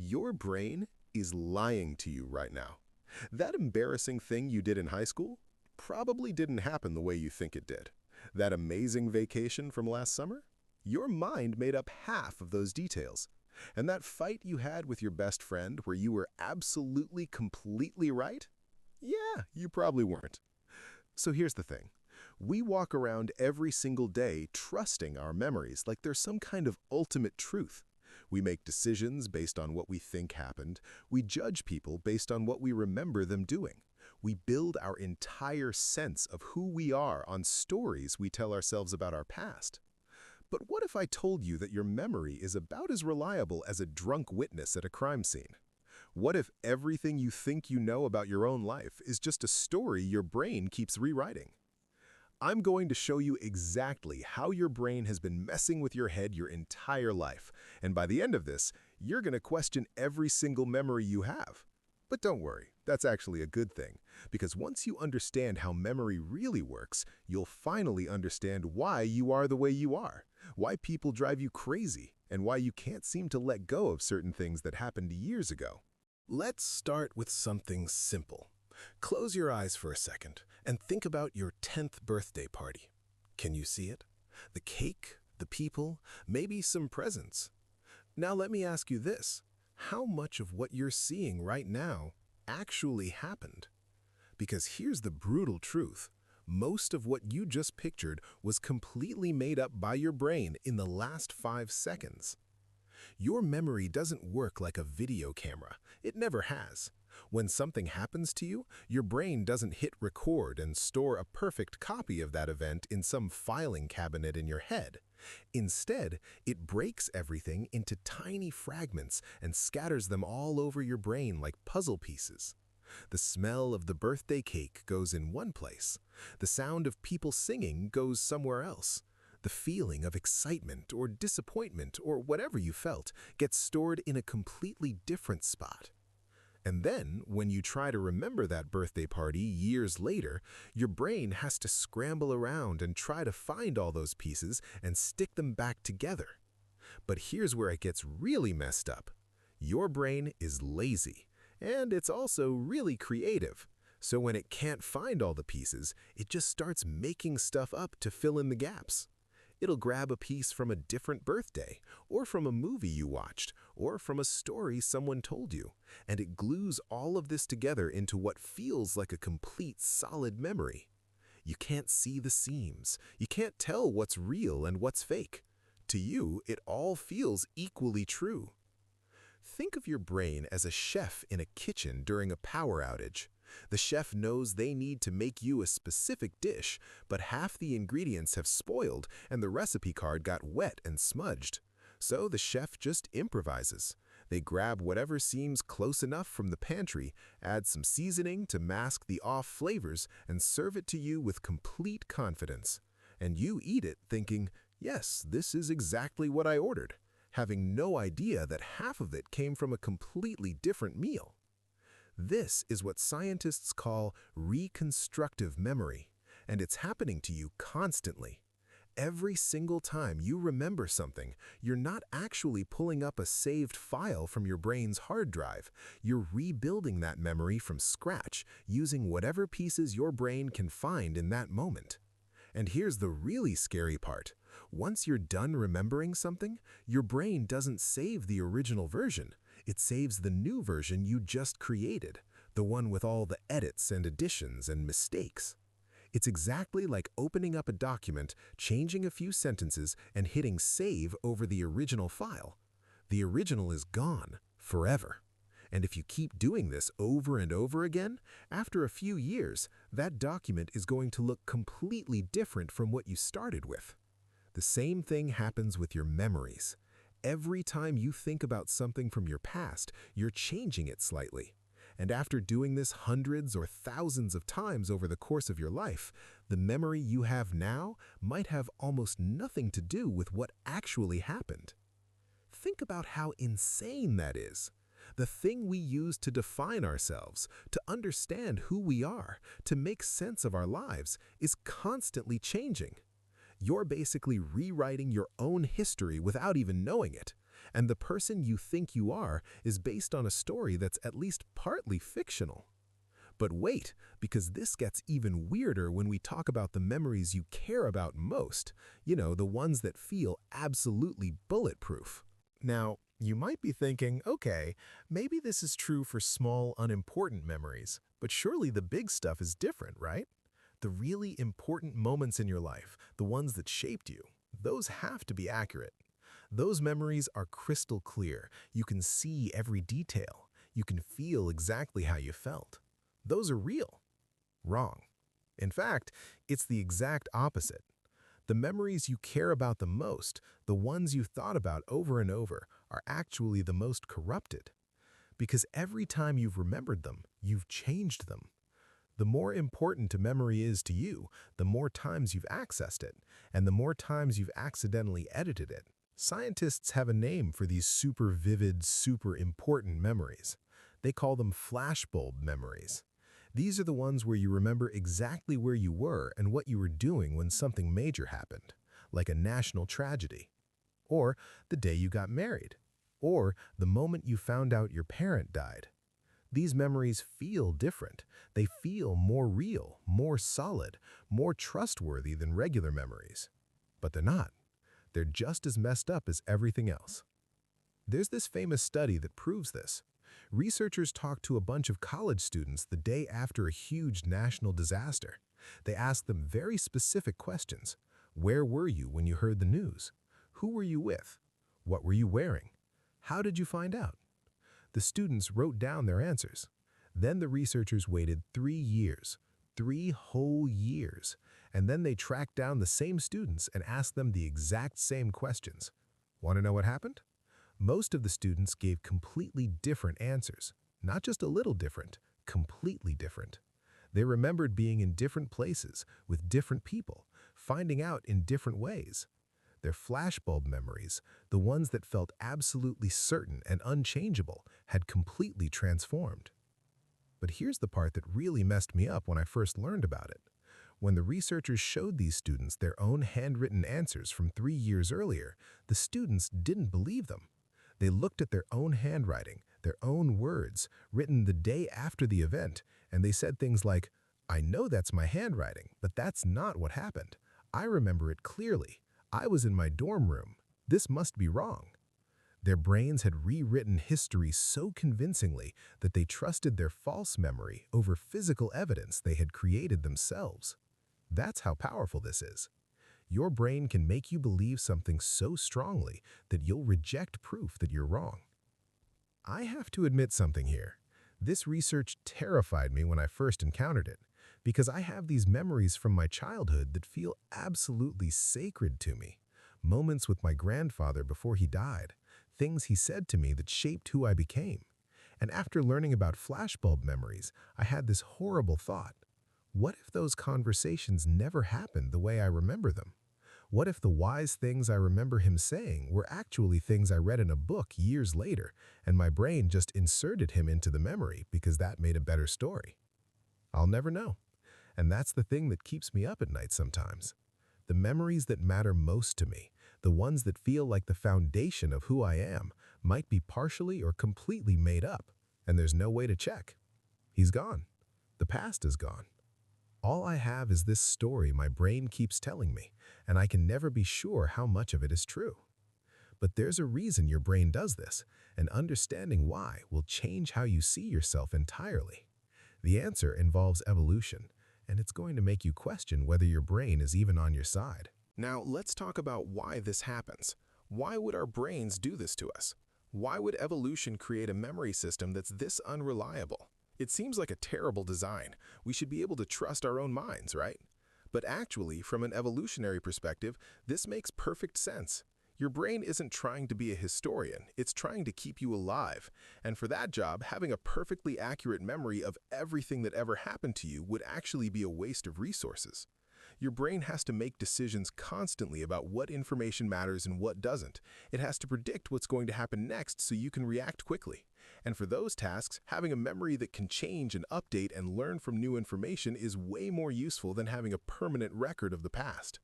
Your brain is lying to you right now. That embarrassing thing you did in high school probably didn't happen the way you think it did. That amazing vacation from last summer? Your mind made up half of those details. And that fight you had with your best friend where you were absolutely, completely right? Yeah, you probably weren't. So here's the thing. We walk around every single day trusting our memories like they're some kind of ultimate truth. We make decisions based on what we think happened. We judge people based on what we remember them doing. We build our entire sense of who we are on stories we tell ourselves about our past. But what if I told you that your memory is about as reliable as a drunk witness at a crime scene? What if everything you think you know about your own life is just a story your brain keeps rewriting? I'm going to show you exactly how your brain has been messing with your head your entire life, and by the end of this, you're going to question every single memory you have. But don't worry, that's actually a good thing, because once you understand how memory really works, you'll finally understand why you are the way you are, why people drive you crazy, and why you can't seem to let go of certain things that happened years ago. Let's start with something simple. Close your eyes for a second and think about your 10th birthday party. Can you see it? The cake, the people, maybe some presents. Now let me ask you this. How much of what you're seeing right now actually happened? Because here's the brutal truth. Most of what you just pictured was completely made up by your brain in the last 5 seconds. Your memory doesn't work like a video camera. It never has. When something happens to you, your brain doesn't hit record and store a perfect copy of that event in some filing cabinet in your head. Instead, it breaks everything into tiny fragments and scatters them all over your brain like puzzle pieces. The smell of the birthday cake goes in one place. The sound of people singing goes somewhere else. The feeling of excitement or disappointment or whatever you felt gets stored in a completely different spot. And then, when you try to remember that birthday party years later, your brain has to scramble around and try to find all those pieces and stick them back together. But here's where it gets really messed up. Your brain is lazy, and it's also really creative. So when it can't find all the pieces, it just starts making stuff up to fill in the gaps. It'll grab a piece from a different birthday, or from a movie you watched, or from a story someone told you, and it glues all of this together into what feels like a complete solid memory. You can't see the seams. You can't tell what's real and what's fake. To you, it all feels equally true. Think of your brain as a chef in a kitchen during a power outage. The chef knows they need to make you a specific dish, but half the ingredients have spoiled and the recipe card got wet and smudged. So the chef just improvises. They grab whatever seems close enough from the pantry, add some seasoning to mask the off flavors, and serve it to you with complete confidence. And you eat it thinking, yes, this is exactly what I ordered, having no idea that half of it came from a completely different meal. This is what scientists call reconstructive memory, and it's happening to you constantly. Every single time you remember something, you're not actually pulling up a saved file from your brain's hard drive. You're rebuilding that memory from scratch, using whatever pieces your brain can find in that moment. And here's the really scary part. Once you're done remembering something, your brain doesn't save the original version. It saves the new version you just created, the one with all the edits and additions and mistakes. It's exactly like opening up a document, changing a few sentences, and hitting save over the original file. The original is gone forever. And if you keep doing this over and over again, after a few years, that document is going to look completely different from what you started with. The same thing happens with your memories. Every time you think about something from your past, you're changing it slightly. And after doing this hundreds or thousands of times over the course of your life, the memory you have now might have almost nothing to do with what actually happened. Think about how insane that is. The thing we use to define ourselves, to understand who we are, to make sense of our lives, is constantly changing. You're basically rewriting your own history without even knowing it. And the person you think you are is based on a story that's at least partly fictional. But wait, because this gets even weirder when we talk about the memories you care about most, the ones that feel absolutely bulletproof. Now, you might be thinking, okay, maybe this is true for small, unimportant memories, but surely the big stuff is different, right? The really important moments in your life, the ones that shaped you, those have to be accurate. Those memories are crystal clear. You can see every detail. You can feel exactly how you felt. Those are real. Wrong. In fact, it's the exact opposite. The memories you care about the most, the ones you thought about over and over, are actually the most corrupted. Because every time you've remembered them, you've changed them. The more important a memory is to you, the more times you've accessed it, and the more times you've accidentally edited it. Scientists have a name for these super vivid, super important memories. They call them flashbulb memories. These are the ones where you remember exactly where you were and what you were doing when something major happened, like a national tragedy, or the day you got married, or the moment you found out your parent died. These memories feel different. They feel more real, more solid, more trustworthy than regular memories. But they're not. They're just as messed up as everything else. There's this famous study that proves this. Researchers talked to a bunch of college students the day after a huge national disaster. They asked them very specific questions. Where were you when you heard the news? Who were you with? What were you wearing? How did you find out? The students wrote down their answers. Then the researchers waited 3 years, 3 whole years, and then they tracked down the same students and asked them the exact same questions. Want to know what happened? Most of the students gave completely different answers. Not just a little different, completely different. They remembered being in different places, with different people, finding out in different ways. Their flashbulb memories, the ones that felt absolutely certain and unchangeable, had completely transformed. But here's the part that really messed me up when I first learned about it. When the researchers showed these students their own handwritten answers from 3 years earlier, the students didn't believe them. They looked at their own handwriting, their own words, written the day after the event, and they said things like, "I know that's my handwriting, but that's not what happened. I remember it clearly. I was in my dorm room. This must be wrong." Their brains had rewritten history so convincingly that they trusted their false memory over physical evidence they had created themselves. That's how powerful this is. Your brain can make you believe something so strongly that you'll reject proof that you're wrong. I have to admit something here. This research terrified me when I first encountered it, because I have these memories from my childhood that feel absolutely sacred to me. Moments with my grandfather before he died, things he said to me that shaped who I became. And after learning about flashbulb memories, I had this horrible thought. What if those conversations never happened the way I remember them? What if the wise things I remember him saying were actually things I read in a book years later, and my brain just inserted him into the memory because that made a better story? I'll never know. And that's the thing that keeps me up at night sometimes. The memories that matter most to me, the ones that feel like the foundation of who I am, might be partially or completely made up, and there's no way to check. He's gone. The past is gone. All I have is this story my brain keeps telling me, and I can never be sure how much of it is true. But there's a reason your brain does this, and understanding why will change how you see yourself entirely. The answer involves evolution, and it's going to make you question whether your brain is even on your side. Now, let's talk about why this happens. Why would our brains do this to us? Why would evolution create a memory system that's this unreliable? It seems like a terrible design. We should be able to trust our own minds, right? But actually, from an evolutionary perspective, this makes perfect sense. Your brain isn't trying to be a historian, it's trying to keep you alive. And for that job, having a perfectly accurate memory of everything that ever happened to you would actually be a waste of resources. Your brain has to make decisions constantly about what information matters and what doesn't. It has to predict what's going to happen next so you can react quickly. And for those tasks, having a memory that can change and update and learn from new information is way more useful than having a permanent record of the past.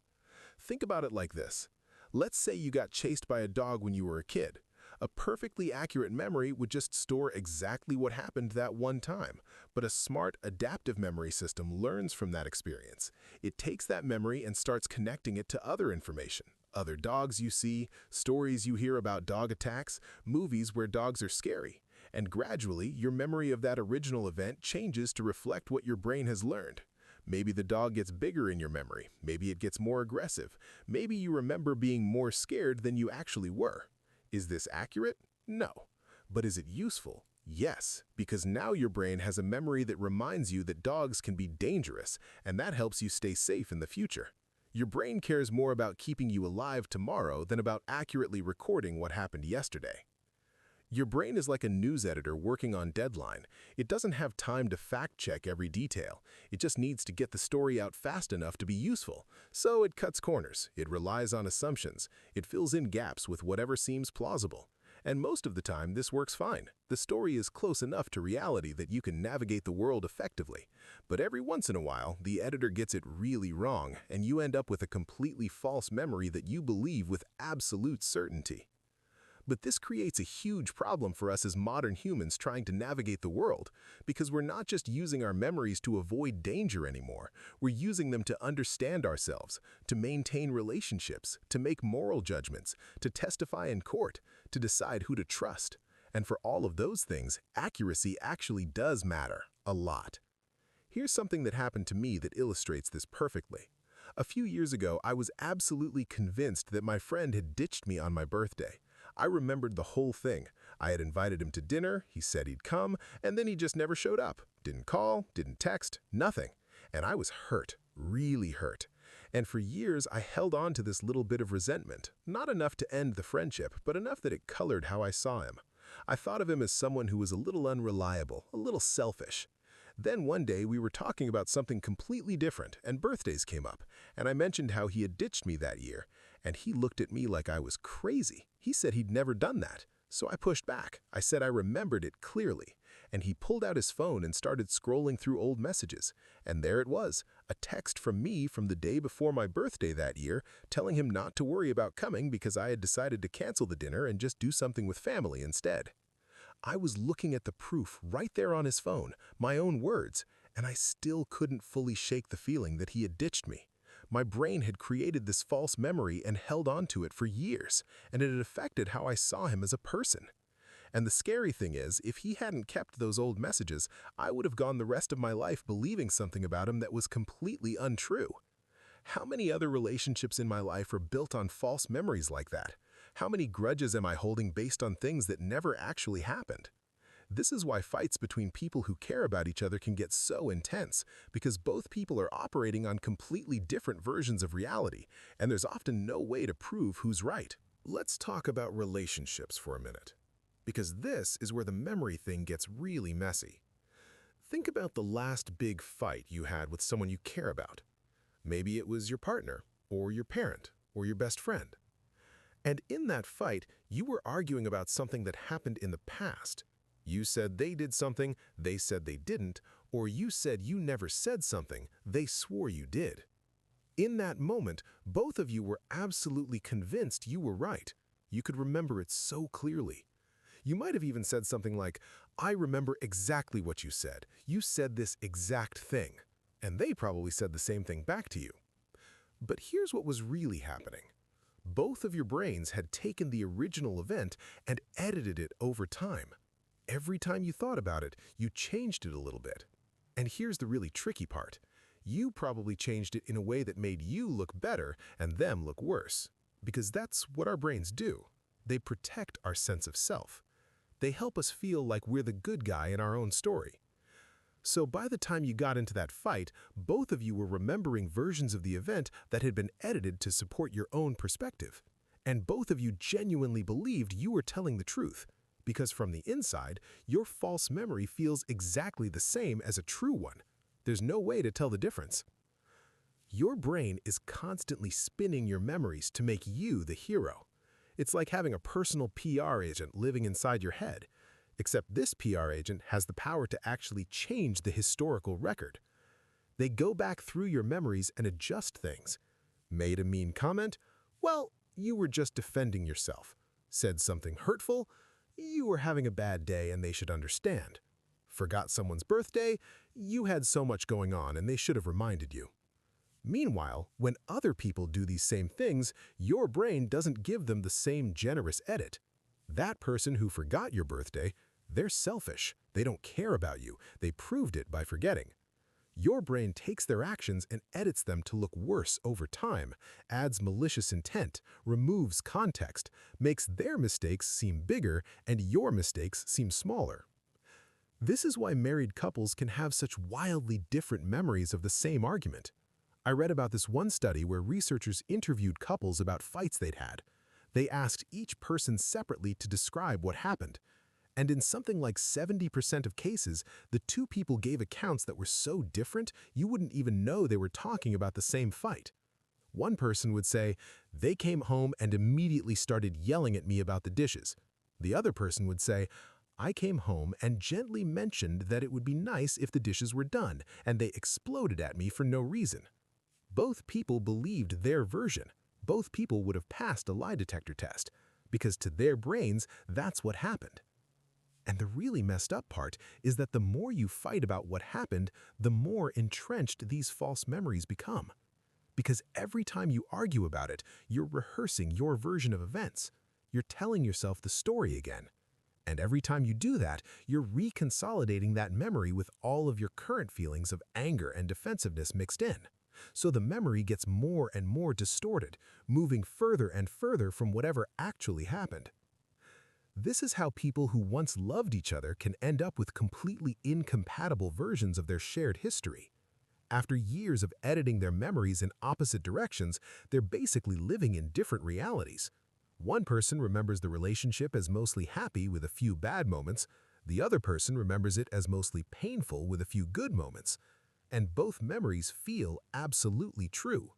Think about it like this. Let's say you got chased by a dog when you were a kid. A perfectly accurate memory would just store exactly what happened that one time, but a smart, adaptive memory system learns from that experience. It takes that memory and starts connecting it to other information. Other dogs you see, stories you hear about dog attacks, movies where dogs are scary. And gradually, your memory of that original event changes to reflect what your brain has learned. Maybe the dog gets bigger in your memory. Maybe it gets more aggressive. Maybe you remember being more scared than you actually were. Is this accurate? No. But is it useful? Yes, because now your brain has a memory that reminds you that dogs can be dangerous, and that helps you stay safe in the future. Your brain cares more about keeping you alive tomorrow than about accurately recording what happened yesterday. Your brain is like a news editor working on deadline. It doesn't have time to fact-check every detail. It just needs to get the story out fast enough to be useful. So it cuts corners. It relies on assumptions. It fills in gaps with whatever seems plausible. And most of the time, this works fine. The story is close enough to reality that you can navigate the world effectively. But every once in a while, the editor gets it really wrong, and you end up with a completely false memory that you believe with absolute certainty. But this creates a huge problem for us as modern humans trying to navigate the world, because we're not just using our memories to avoid danger anymore. We're using them to understand ourselves, to maintain relationships, to make moral judgments, to testify in court, to decide who to trust. And for all of those things, accuracy actually does matter a lot. Here's something that happened to me that illustrates this perfectly. A few years ago, I was absolutely convinced that my friend had ditched me on my birthday. I remembered the whole thing. I had invited him to dinner, he said he'd come, and then he just never showed up. Didn't call, didn't text, nothing. And I was hurt, really hurt. And for years, I held on to this little bit of resentment. Not enough to end the friendship, but enough that it colored how I saw him. I thought of him as someone who was a little unreliable, a little selfish. Then one day we were talking about something completely different, and birthdays came up, and I mentioned how he had ditched me that year, and he looked at me like I was crazy. He said he'd never done that. So I pushed back. I said I remembered it clearly, and he pulled out his phone and started scrolling through old messages, and there it was, a text from me from the day before my birthday that year, telling him not to worry about coming because I had decided to cancel the dinner and just do something with family instead. I was looking at the proof right there on his phone, my own words, and I still couldn't fully shake the feeling that he had ditched me. My brain had created this false memory and held on to it for years, and it had affected how I saw him as a person. And the scary thing is, if he hadn't kept those old messages, I would have gone the rest of my life believing something about him that was completely untrue. How many other relationships in my life are built on false memories like that? How many grudges am I holding based on things that never actually happened? This is why fights between people who care about each other can get so intense, because both people are operating on completely different versions of reality, and there's often no way to prove who's right. Let's talk about relationships for a minute, because this is where the memory thing gets really messy. Think about the last big fight you had with someone you care about. Maybe it was your partner, or your parent, or your best friend. And in that fight, you were arguing about something that happened in the past. You said they did something, they said they didn't, or you said you never said something, they swore you did. In that moment, both of you were absolutely convinced you were right. You could remember it so clearly. You might have even said something like, "I remember exactly what you said. You said this exact thing." And they probably said the same thing back to you. But here's what was really happening. Both of your brains had taken the original event and edited it over time. Every time you thought about it, you changed it a little bit. And here's the really tricky part. You probably changed it in a way that made you look better and them look worse. Because that's what our brains do. They protect our sense of self. They help us feel like we're the good guy in our own story. So by the time you got into that fight, both of you were remembering versions of the event that had been edited to support your own perspective. And both of you genuinely believed you were telling the truth, because from the inside, your false memory feels exactly the same as a true one. There's no way to tell the difference. Your brain is constantly spinning your memories to make you the hero. It's like having a personal PR agent living inside your head. Except this PR agent has the power to actually change the historical record. They go back through your memories and adjust things. Made a mean comment? Well, you were just defending yourself. Said something hurtful, you were having a bad day and they should understand. Forgot someone's birthday, you had so much going on and they should have reminded you. Meanwhile, when other people do these same things, your brain doesn't give them the same generous edit. That person who forgot your birthday, they're selfish. They don't care about you. They proved it by forgetting. Your brain takes their actions and edits them to look worse over time, adds malicious intent, removes context, makes their mistakes seem bigger and your mistakes seem smaller. This is why married couples can have such wildly different memories of the same argument. I read about this one study where researchers interviewed couples about fights they'd had. They asked each person separately to describe what happened. And in something like 70% of cases, the two people gave accounts that were so different you wouldn't even know they were talking about the same fight. One person would say, "They came home and immediately started yelling at me about the dishes." The other person would say, "I came home and gently mentioned that it would be nice if the dishes were done, and they exploded at me for no reason." Both people believed their version. Both people would have passed a lie detector test, because to their brains, that's what happened. And the really messed up part is that the more you fight about what happened, the more entrenched these false memories become. Because every time you argue about it, you're rehearsing your version of events. You're telling yourself the story again. And every time you do that, you're reconsolidating that memory with all of your current feelings of anger and defensiveness mixed in. So the memory gets more and more distorted, moving further and further from whatever actually happened. This is how people who once loved each other can end up with completely incompatible versions of their shared history. After years of editing their memories in opposite directions, they're basically living in different realities. One person remembers the relationship as mostly happy with a few bad moments. The other person remembers it as mostly painful with a few good moments. And both memories feel absolutely true.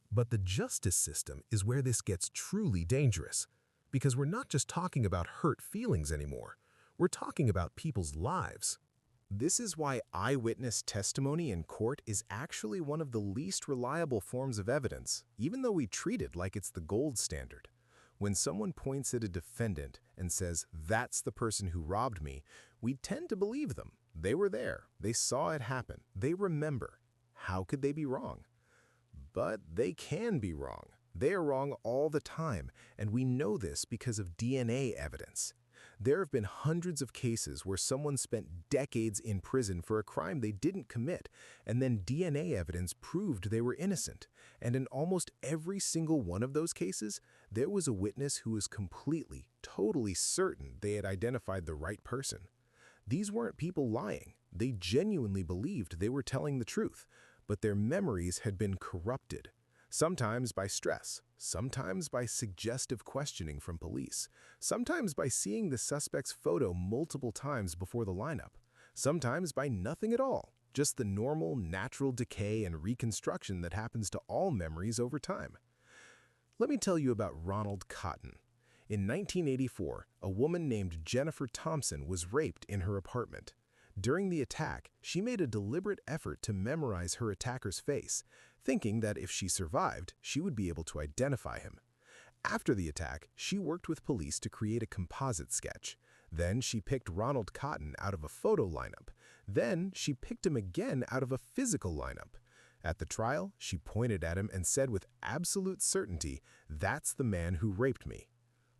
But the justice system is where this gets truly dangerous. Because we're not just talking about hurt feelings anymore. We're talking about people's lives. This is why eyewitness testimony in court is actually one of the least reliable forms of evidence, even though we treat it like it's the gold standard. When someone points at a defendant and says, "That's the person who robbed me," we tend to believe them. They were there. They saw it happen. They remember. How could they be wrong? But they can be wrong. They are wrong all the time, and we know this because of DNA evidence. There have been hundreds of cases where someone spent decades in prison for a crime they didn't commit, and then DNA evidence proved they were innocent. And in almost every single one of those cases, there was a witness who was completely, totally certain they had identified the right person. These weren't people lying. They genuinely believed they were telling the truth, but their memories had been corrupted. Sometimes by stress, sometimes by suggestive questioning from police, sometimes by seeing the suspect's photo multiple times before the lineup, sometimes by nothing at all, just the normal, natural decay and reconstruction that happens to all memories over time. Let me tell you about Ronald Cotton. In 1984, a woman named Jennifer Thompson was raped in her apartment. During the attack, she made a deliberate effort to memorize her attacker's face, thinking that if she survived, she would be able to identify him. After the attack, she worked with police to create a composite sketch. Then she picked Ronald Cotton out of a photo lineup. Then she picked him again out of a physical lineup. At the trial, she pointed at him and said with absolute certainty, "That's the man who raped me."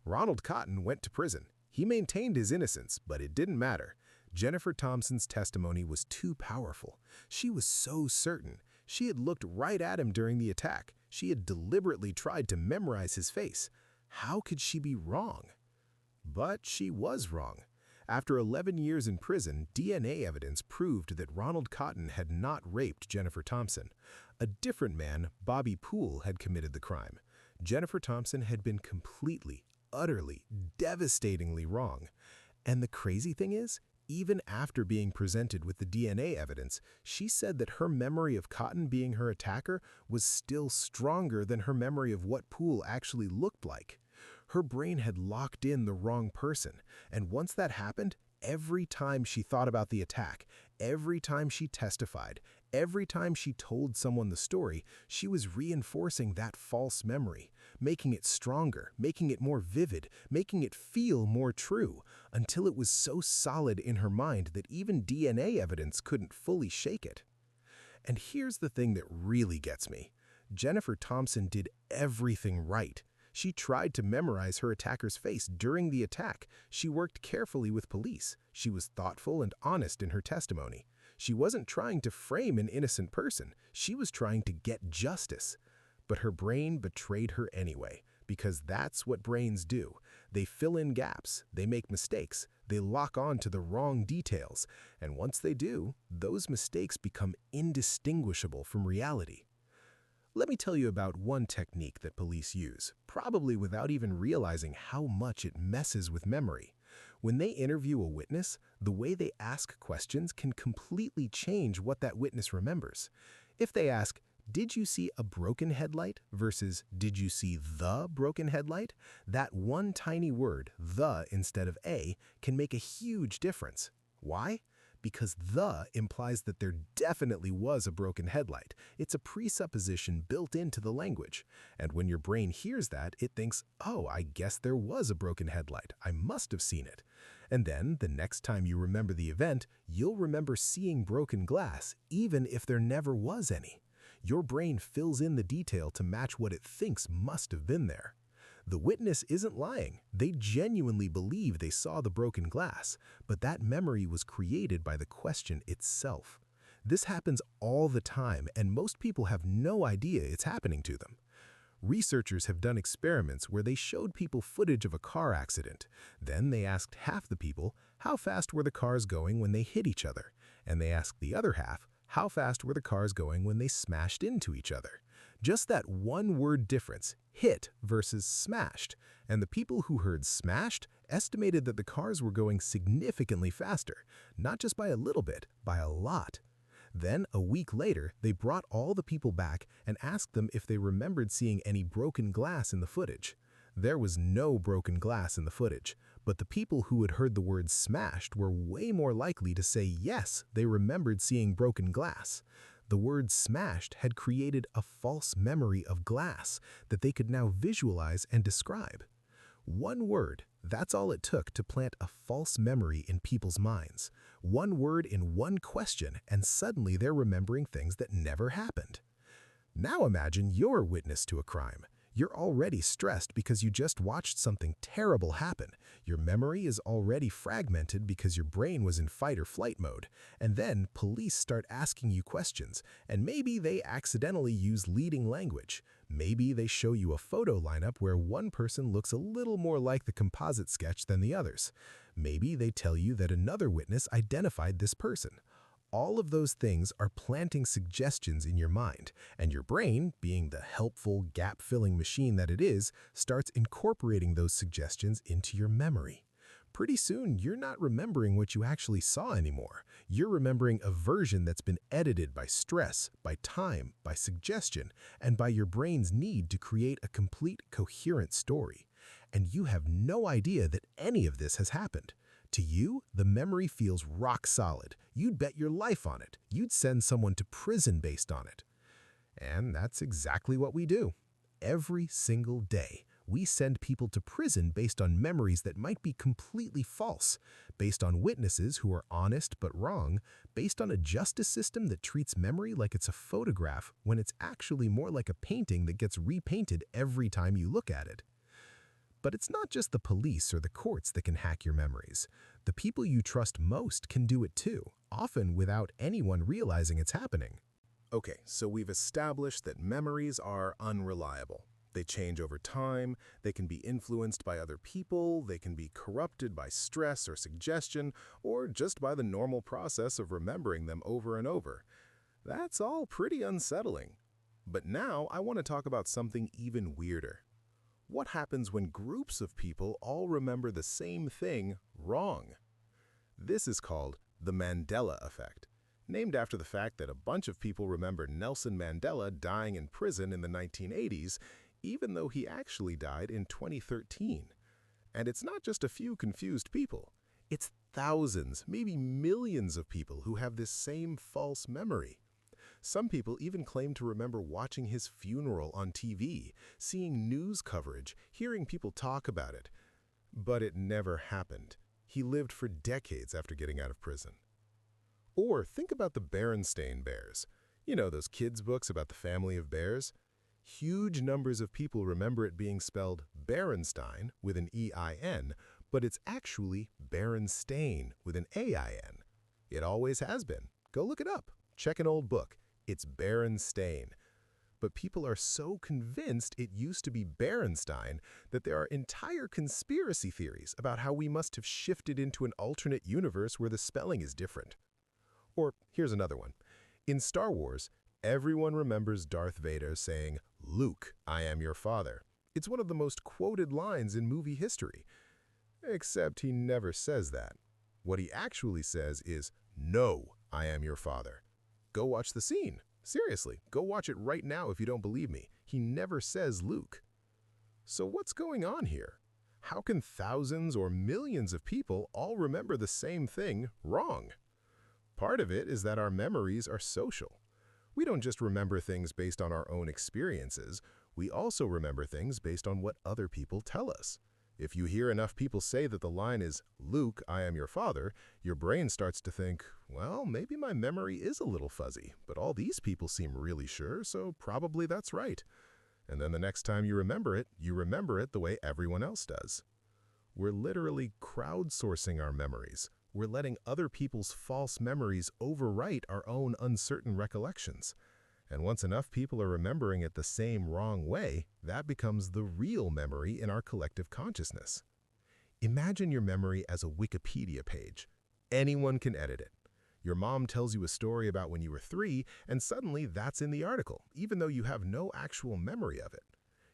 Ronald Cotton went to prison. He maintained his innocence, but it didn't matter. Jennifer Thompson's testimony was too powerful. She was so certain. She had looked right at him during the attack. She had deliberately tried to memorize his face. How could she be wrong? But she was wrong. After 11 years in prison, DNA evidence proved that Ronald Cotton had not raped Jennifer Thompson. A different man, Bobby Poole, had committed the crime. Jennifer Thompson had been completely, utterly, devastatingly wrong. And the crazy thing is, even after being presented with the DNA evidence, she said that her memory of Cotton being her attacker was still stronger than her memory of what Poole actually looked like. Her brain had locked in the wrong person, and once that happened, Every time she thought about the attack, every time she testified, every time she told someone the story, she was reinforcing that false memory, making it stronger, making it more vivid, making it feel more true, until it was so solid in her mind that even DNA evidence couldn't fully shake it. And here's the thing that really gets me. Jennifer Thompson did everything right. She tried to memorize her attacker's face during the attack. She worked carefully with police. She was thoughtful and honest in her testimony. She wasn't trying to frame an innocent person. She was trying to get justice. But her brain betrayed her anyway, because that's what brains do. They fill in gaps, they make mistakes, they lock on to the wrong details, and once they do, those mistakes become indistinguishable from reality. Let me tell you about one technique that police use, probably without even realizing how much it messes with memory. When they interview a witness, the way they ask questions can completely change what that witness remembers. If they ask, "Did you see a broken headlight?" versus "Did you see the broken headlight?" that one tiny word, the instead of a, can make a huge difference. Why? Because the implies that there definitely was a broken headlight. It's a presupposition built into the language. And when your brain hears that, it thinks, oh, I guess there was a broken headlight. I must have seen it. And then, the next time you remember the event, you'll remember seeing broken glass, even if there never was any. Your brain fills in the detail to match what it thinks must have been there. The witness isn't lying. They genuinely believe they saw the broken glass, but that memory was created by the question itself. This happens all the time, and most people have no idea it's happening to them. Researchers have done experiments where they showed people footage of a car accident. Then they asked half the people, how fast were the cars going when they hit each other? And they asked the other half, how fast were the cars going when they smashed into each other? Just that one word difference, hit versus smashed, and the people who heard smashed estimated that the cars were going significantly faster, not just by a little bit, by a lot. Then, a week later, they brought all the people back and asked them if they remembered seeing any broken glass in the footage. There was no broken glass in the footage, but the people who had heard the word smashed were way more likely to say yes, they remembered seeing broken glass. The word smashed had created a false memory of glass that they could now visualize and describe. One word, that's all it took to plant a false memory in people's minds. One word in one question, and suddenly they're remembering things that never happened. Now imagine you're a witness to a crime. You're already stressed because you just watched something terrible happen. Your memory is already fragmented because your brain was in fight or flight mode. And then police start asking you questions, and maybe they accidentally use leading language. Maybe they show you a photo lineup where one person looks a little more like the composite sketch than the others. Maybe they tell you that another witness identified this person. All of those things are planting suggestions in your mind, and your brain, being the helpful, gap-filling machine that it is, starts incorporating those suggestions into your memory. Pretty soon, you're not remembering what you actually saw anymore. You're remembering a version that's been edited by stress, by time, by suggestion, and by your brain's need to create a complete, coherent story. And you have no idea that any of this has happened. To you, the memory feels rock solid. You'd bet your life on it. You'd send someone to prison based on it. And that's exactly what we do. Every single day, we send people to prison based on memories that might be completely false, based on witnesses who are honest but wrong, based on a justice system that treats memory like it's a photograph when it's actually more like a painting that gets repainted every time you look at it. But it's not just the police or the courts that can hack your memories. The people you trust most can do it too, often without anyone realizing it's happening. Okay, so we've established that memories are unreliable. They change over time, they can be influenced by other people, they can be corrupted by stress or suggestion, or just by the normal process of remembering them over and over. That's all pretty unsettling. But now I want to talk about something even weirder. What happens when groups of people all remember the same thing wrong? This is called the Mandela Effect, named after the fact that a bunch of people remember Nelson Mandela dying in prison in the 1980s, even though he actually died in 2013. And it's not just a few confused people. It's thousands, maybe millions of people who have this same false memory. Some people even claim to remember watching his funeral on TV, seeing news coverage, hearing people talk about it. But it never happened. He lived for decades after getting out of prison. Or think about the Berenstain Bears. You know, those kids' books about the family of bears? Huge numbers of people remember it being spelled Berenstain with an E-I-N, but it's actually Berenstain with an A-I-N. It always has been. Go look it up. Check an old book. It's Berenstain. But people are so convinced it used to be Berenstain that there are entire conspiracy theories about how we must have shifted into an alternate universe where the spelling is different. Or here's another one. In Star Wars, everyone remembers Darth Vader saying, "Luke, I am your father." It's one of the most quoted lines in movie history. Except he never says that. What he actually says is, "No, I am your father." Go watch the scene. Seriously, go watch it right now if you don't believe me. He never says Luke. So what's going on here? How can thousands or millions of people all remember the same thing wrong? Part of it is that our memories are social. We don't just remember things based on our own experiences, we also remember things based on what other people tell us. If you hear enough people say that the line is, "Luke, I am your father," your brain starts to think, well, maybe my memory is a little fuzzy, but all these people seem really sure, so probably that's right. And then the next time you remember it the way everyone else does. We're literally crowdsourcing our memories. We're letting other people's false memories overwrite our own uncertain recollections. And once enough people are remembering it the same wrong way, that becomes the real memory in our collective consciousness. Imagine your memory as a Wikipedia page. Anyone can edit it. Your mom tells you a story about when you were 3, and suddenly that's in the article, even though you have no actual memory of it.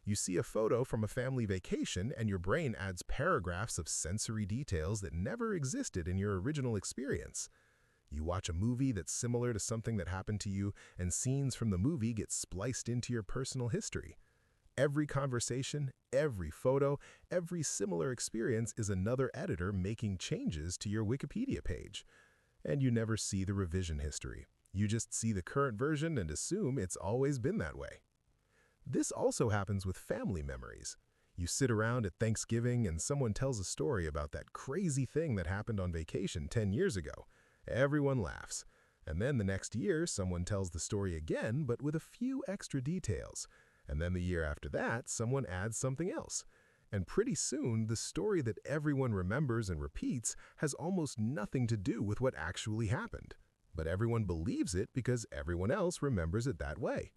You see a photo from a family vacation, and your brain adds paragraphs of sensory details that never existed in your original experience. You watch a movie that's similar to something that happened to you, and scenes from the movie get spliced into your personal history. Every conversation, every photo, every similar experience is another editor making changes to your Wikipedia page. And you never see the revision history. You just see the current version and assume it's always been that way. This also happens with family memories. You sit around at Thanksgiving and someone tells a story about that crazy thing that happened on vacation 10 years ago. Everyone laughs. And then the next year, someone tells the story again, but with a few extra details. And then the year after that, someone adds something else. And pretty soon, the story that everyone remembers and repeats has almost nothing to do with what actually happened. But everyone believes it because everyone else remembers it that way.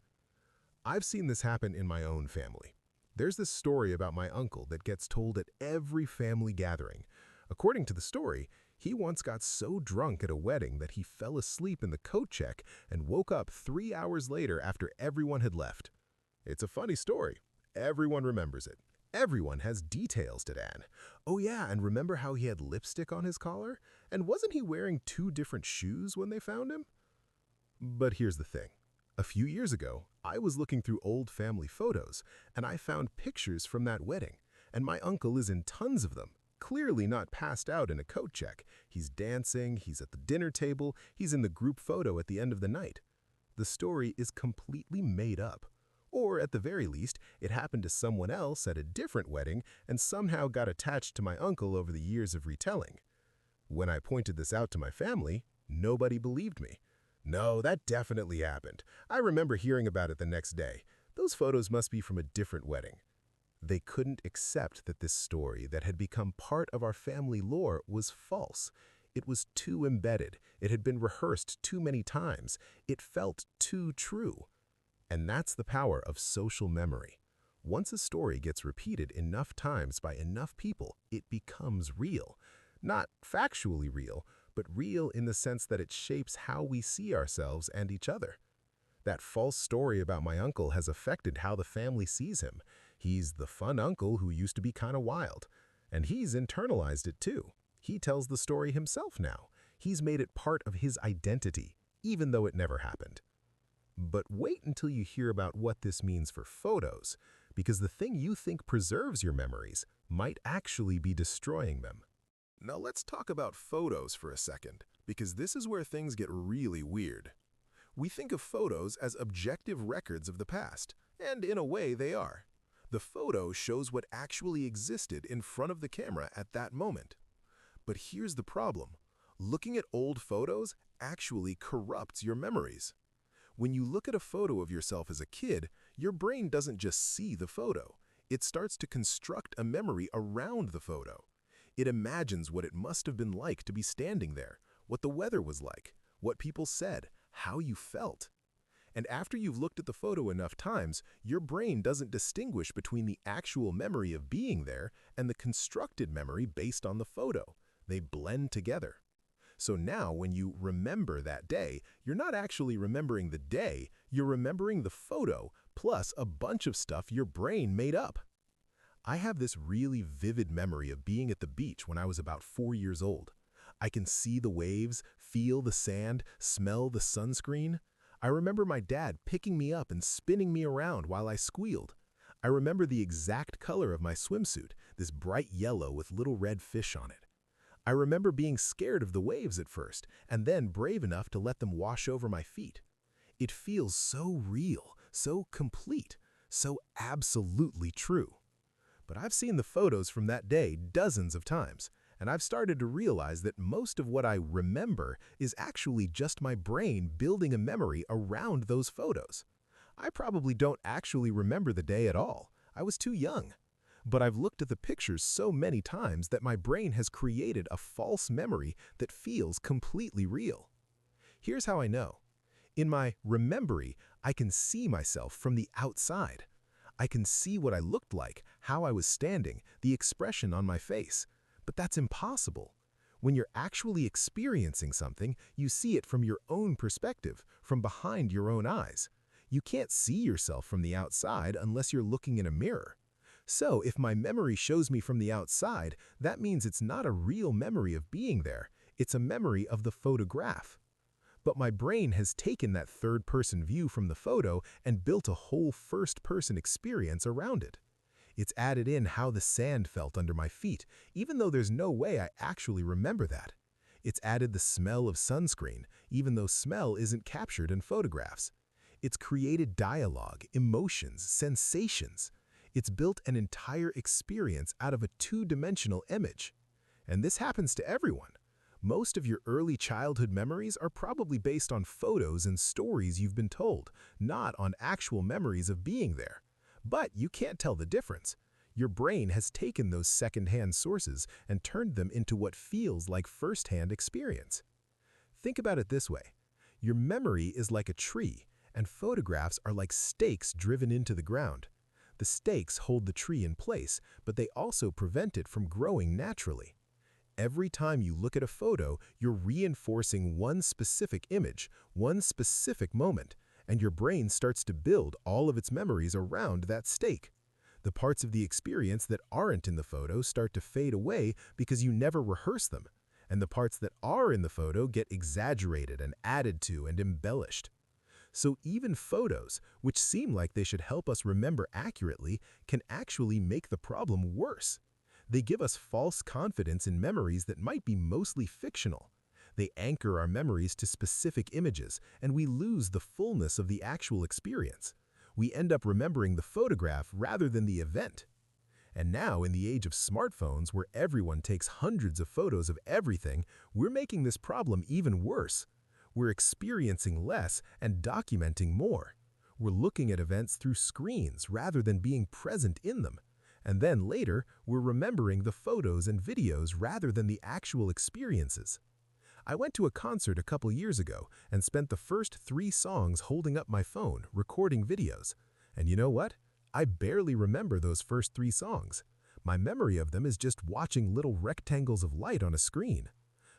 I've seen this happen in my own family. There's this story about my uncle that gets told at every family gathering. According to the story, he once got so drunk at a wedding that he fell asleep in the coat check and woke up 3 hours later after everyone had left. It's a funny story. Everyone remembers it. Everyone has details to add. Oh yeah, and remember how he had lipstick on his collar? And wasn't he wearing 2 different shoes when they found him? But here's the thing. A few years ago, I was looking through old family photos, and I found pictures from that wedding, and my uncle is in tons of them, clearly not passed out in a coat check. He's dancing, he's at the dinner table, he's in the group photo at the end of the night. The story is completely made up. Or at the very least, it happened to someone else at a different wedding and somehow got attached to my uncle over the years of retelling. When I pointed this out to my family, nobody believed me. No, that definitely happened. I remember hearing about it the next day. Those photos must be from a different wedding. They couldn't accept that this story that had become part of our family lore was false. It was too embedded. It had been rehearsed too many times. It felt too true. And that's the power of social memory. Once a story gets repeated enough times by enough people, it becomes real. Not factually real, but real in the sense that it shapes how we see ourselves and each other. That false story about my uncle has affected how the family sees him. He's the fun uncle who used to be kind of wild. And he's internalized it too. He tells the story himself now. He's made it part of his identity, even though it never happened. But wait until you hear about what this means for photos, because the thing you think preserves your memories might actually be destroying them. Now let's talk about photos for a second, because this is where things get really weird. We think of photos as objective records of the past, and in a way they are. The photo shows what actually existed in front of the camera at that moment. But here's the problem. Looking at old photos actually corrupts your memories. When you look at a photo of yourself as a kid, your brain doesn't just see the photo. It starts to construct a memory around the photo. It imagines what it must have been like to be standing there, what the weather was like, what people said, how you felt. And after you've looked at the photo enough times, your brain doesn't distinguish between the actual memory of being there and the constructed memory based on the photo. They blend together. So now when you remember that day, you're not actually remembering the day, you're remembering the photo plus a bunch of stuff your brain made up. I have this really vivid memory of being at the beach when I was about 4 years old. I can see the waves, feel the sand, smell the sunscreen. I remember my dad picking me up and spinning me around while I squealed. I remember the exact color of my swimsuit, this bright yellow with little red fish on it. I remember being scared of the waves at first, and then brave enough to let them wash over my feet. It feels so real, so complete, so absolutely true. But I've seen the photos from that day dozens of times, and I've started to realize that most of what I remember is actually just my brain building a memory around those photos. I probably don't actually remember the day at all. I was too young. But I've looked at the pictures so many times that my brain has created a false memory that feels completely real. Here's how I know. In my remembery, I can see myself from the outside. I can see what I looked like, how I was standing, the expression on my face. But that's impossible. When you're actually experiencing something, you see it from your own perspective, from behind your own eyes. You can't see yourself from the outside unless you're looking in a mirror. So if my memory shows me from the outside, that means it's not a real memory of being there. It's a memory of the photograph. But my brain has taken that third-person view from the photo and built a whole first-person experience around it. It's added in how the sand felt under my feet, even though there's no way I actually remember that. It's added the smell of sunscreen, even though smell isn't captured in photographs. It's created dialogue, emotions, sensations. It's built an entire experience out of a two-dimensional image. And this happens to everyone. Most of your early childhood memories are probably based on photos and stories you've been told, not on actual memories of being there. But you can't tell the difference. Your brain has taken those second-hand sources and turned them into what feels like first-hand experience. Think about it this way. Your memory is like a tree, and photographs are like stakes driven into the ground. The stakes hold the tree in place, but they also prevent it from growing naturally. Every time you look at a photo, you're reinforcing one specific image, one specific moment, and your brain starts to build all of its memories around that stake. The parts of the experience that aren't in the photo start to fade away because you never rehearse them, and the parts that are in the photo get exaggerated and added to and embellished. So even photos, which seem like they should help us remember accurately, can actually make the problem worse. They give us false confidence in memories that might be mostly fictional. They anchor our memories to specific images, and we lose the fullness of the actual experience. We end up remembering the photograph rather than the event. And now, in the age of smartphones where everyone takes hundreds of photos of everything, we're making this problem even worse. We're experiencing less and documenting more. We're looking at events through screens rather than being present in them. And then later, we're remembering the photos and videos rather than the actual experiences. I went to a concert a couple years ago and spent the first 3 songs holding up my phone, recording videos. And you know what? I barely remember those first 3 songs. My memory of them is just watching little rectangles of light on a screen.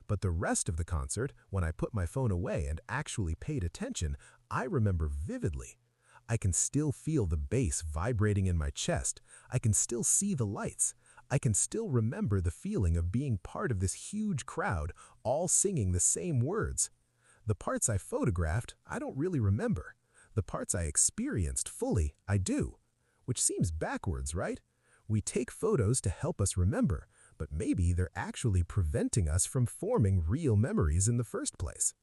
But the rest of the concert, when I put my phone away and actually paid attention, I remember vividly. I can still feel the bass vibrating in my chest. I can still see the lights. I can still remember the feeling of being part of this huge crowd, all singing the same words. The parts I photographed, I don't really remember. The parts I experienced fully, I do. Which seems backwards, right? We take photos to help us remember, but maybe they're actually preventing us from forming real memories in the first place.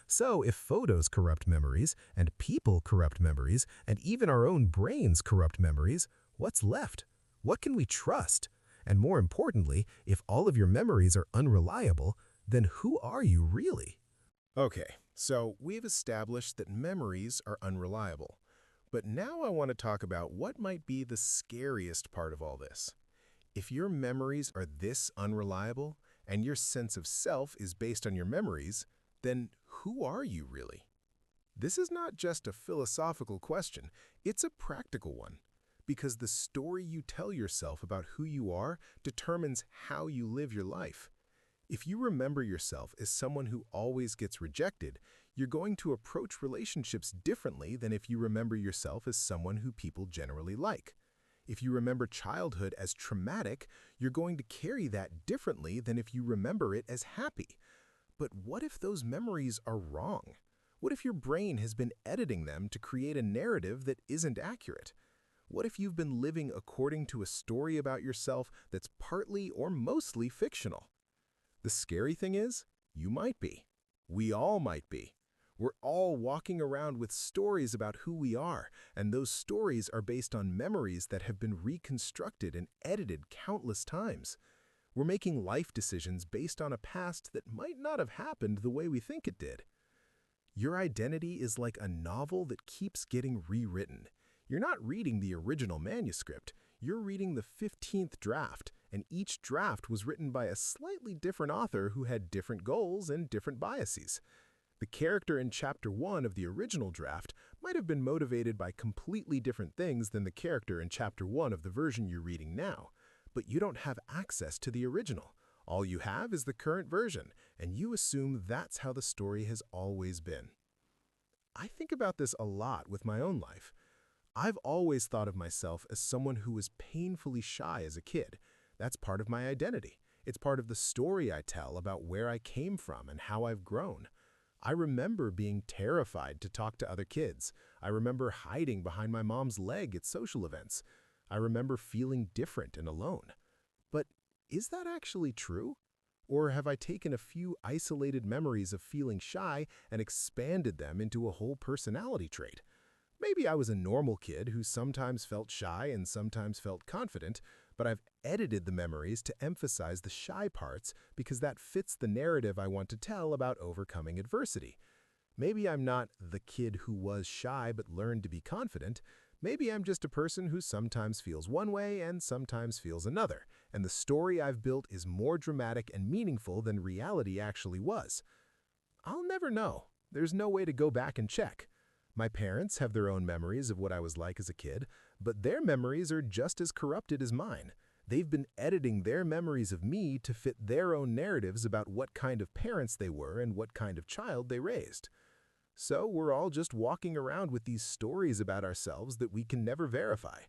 So if photos corrupt memories, and people corrupt memories, and even our own brains corrupt memories, what's left? What can we trust? And more importantly, if all of your memories are unreliable, then who are you really? Okay, so we've established that memories are unreliable. But now I want to talk about what might be the scariest part of all this. If your memories are this unreliable, and your sense of self is based on your memories, then who are you really? This is not just a philosophical question, it's a practical one. Because the story you tell yourself about who you are determines how you live your life. If you remember yourself as someone who always gets rejected, you're going to approach relationships differently than if you remember yourself as someone who people generally like. If you remember childhood as traumatic, you're going to carry that differently than if you remember it as happy. But what if those memories are wrong? What if your brain has been editing them to create a narrative that isn't accurate? What if you've been living according to a story about yourself that's partly or mostly fictional? The scary thing is, you might be. We all might be. We're all walking around with stories about who we are, and those stories are based on memories that have been reconstructed and edited countless times. We're making life decisions based on a past that might not have happened the way we think it did. Your identity is like a novel that keeps getting rewritten. You're not reading the original manuscript, you're reading the 15th draft, and each draft was written by a slightly different author who had different goals and different biases. The character in Chapter 1 of the original draft might have been motivated by completely different things than the character in Chapter 1 of the version you're reading now, but you don't have access to the original. All you have is the current version, and you assume that's how the story has always been. I think about this a lot with my own life. I've always thought of myself as someone who was painfully shy as a kid. That's part of my identity. It's part of the story I tell about where I came from and how I've grown. I remember being terrified to talk to other kids. I remember hiding behind my mom's leg at social events. I remember feeling different and alone. But is that actually true? Or have I taken a few isolated memories of feeling shy and expanded them into a whole personality trait? Maybe I was a normal kid who sometimes felt shy and sometimes felt confident, but I've edited the memories to emphasize the shy parts because that fits the narrative I want to tell about overcoming adversity. Maybe I'm not the kid who was shy but learned to be confident. Maybe I'm just a person who sometimes feels one way and sometimes feels another, and the story I've built is more dramatic and meaningful than reality actually was. I'll never know. There's no way to go back and check. My parents have their own memories of what I was like as a kid, but their memories are just as corrupted as mine. They've been editing their memories of me to fit their own narratives about what kind of parents they were and what kind of child they raised. So we're all just walking around with these stories about ourselves that we can never verify,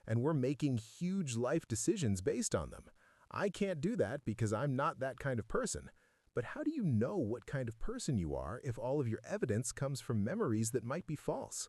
and we're making huge life decisions based on them. I can't do that because I'm not that kind of person. But how do you know what kind of person you are if all of your evidence comes from memories that might be false?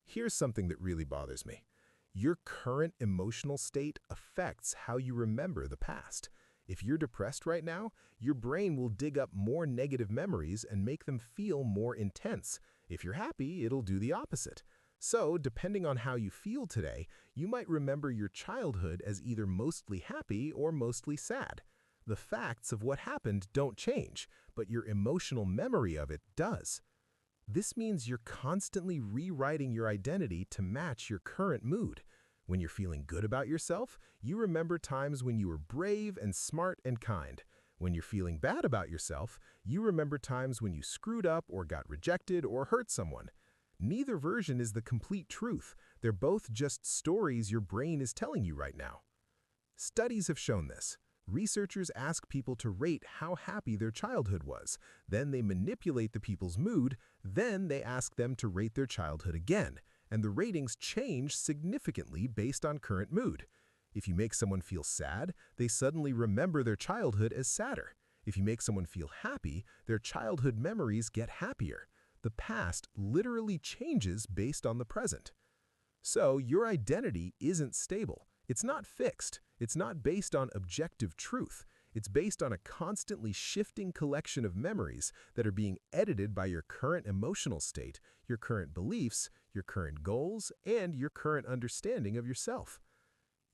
Here's something that really bothers me. Your current emotional state affects how you remember the past. If you're depressed right now, your brain will dig up more negative memories and make them feel more intense. If you're happy, it'll do the opposite. So, depending on how you feel today, you might remember your childhood as either mostly happy or mostly sad. The facts of what happened don't change, but your emotional memory of it does. This means you're constantly rewriting your identity to match your current mood. When you're feeling good about yourself, you remember times when you were brave and smart and kind. When you're feeling bad about yourself, you remember times when you screwed up or got rejected or hurt someone. Neither version is the complete truth. They're both just stories your brain is telling you right now. Studies have shown this. Researchers ask people to rate how happy their childhood was. Then they manipulate the people's mood. Then they ask them to rate their childhood again. And the ratings change significantly based on current mood. If you make someone feel sad, they suddenly remember their childhood as sadder. If you make someone feel happy, their childhood memories get happier. The past literally changes based on the present. So your identity isn't stable. It's not fixed. It's not based on objective truth. It's based on a constantly shifting collection of memories that are being edited by your current emotional state, your current beliefs, your current goals, and your current understanding of yourself.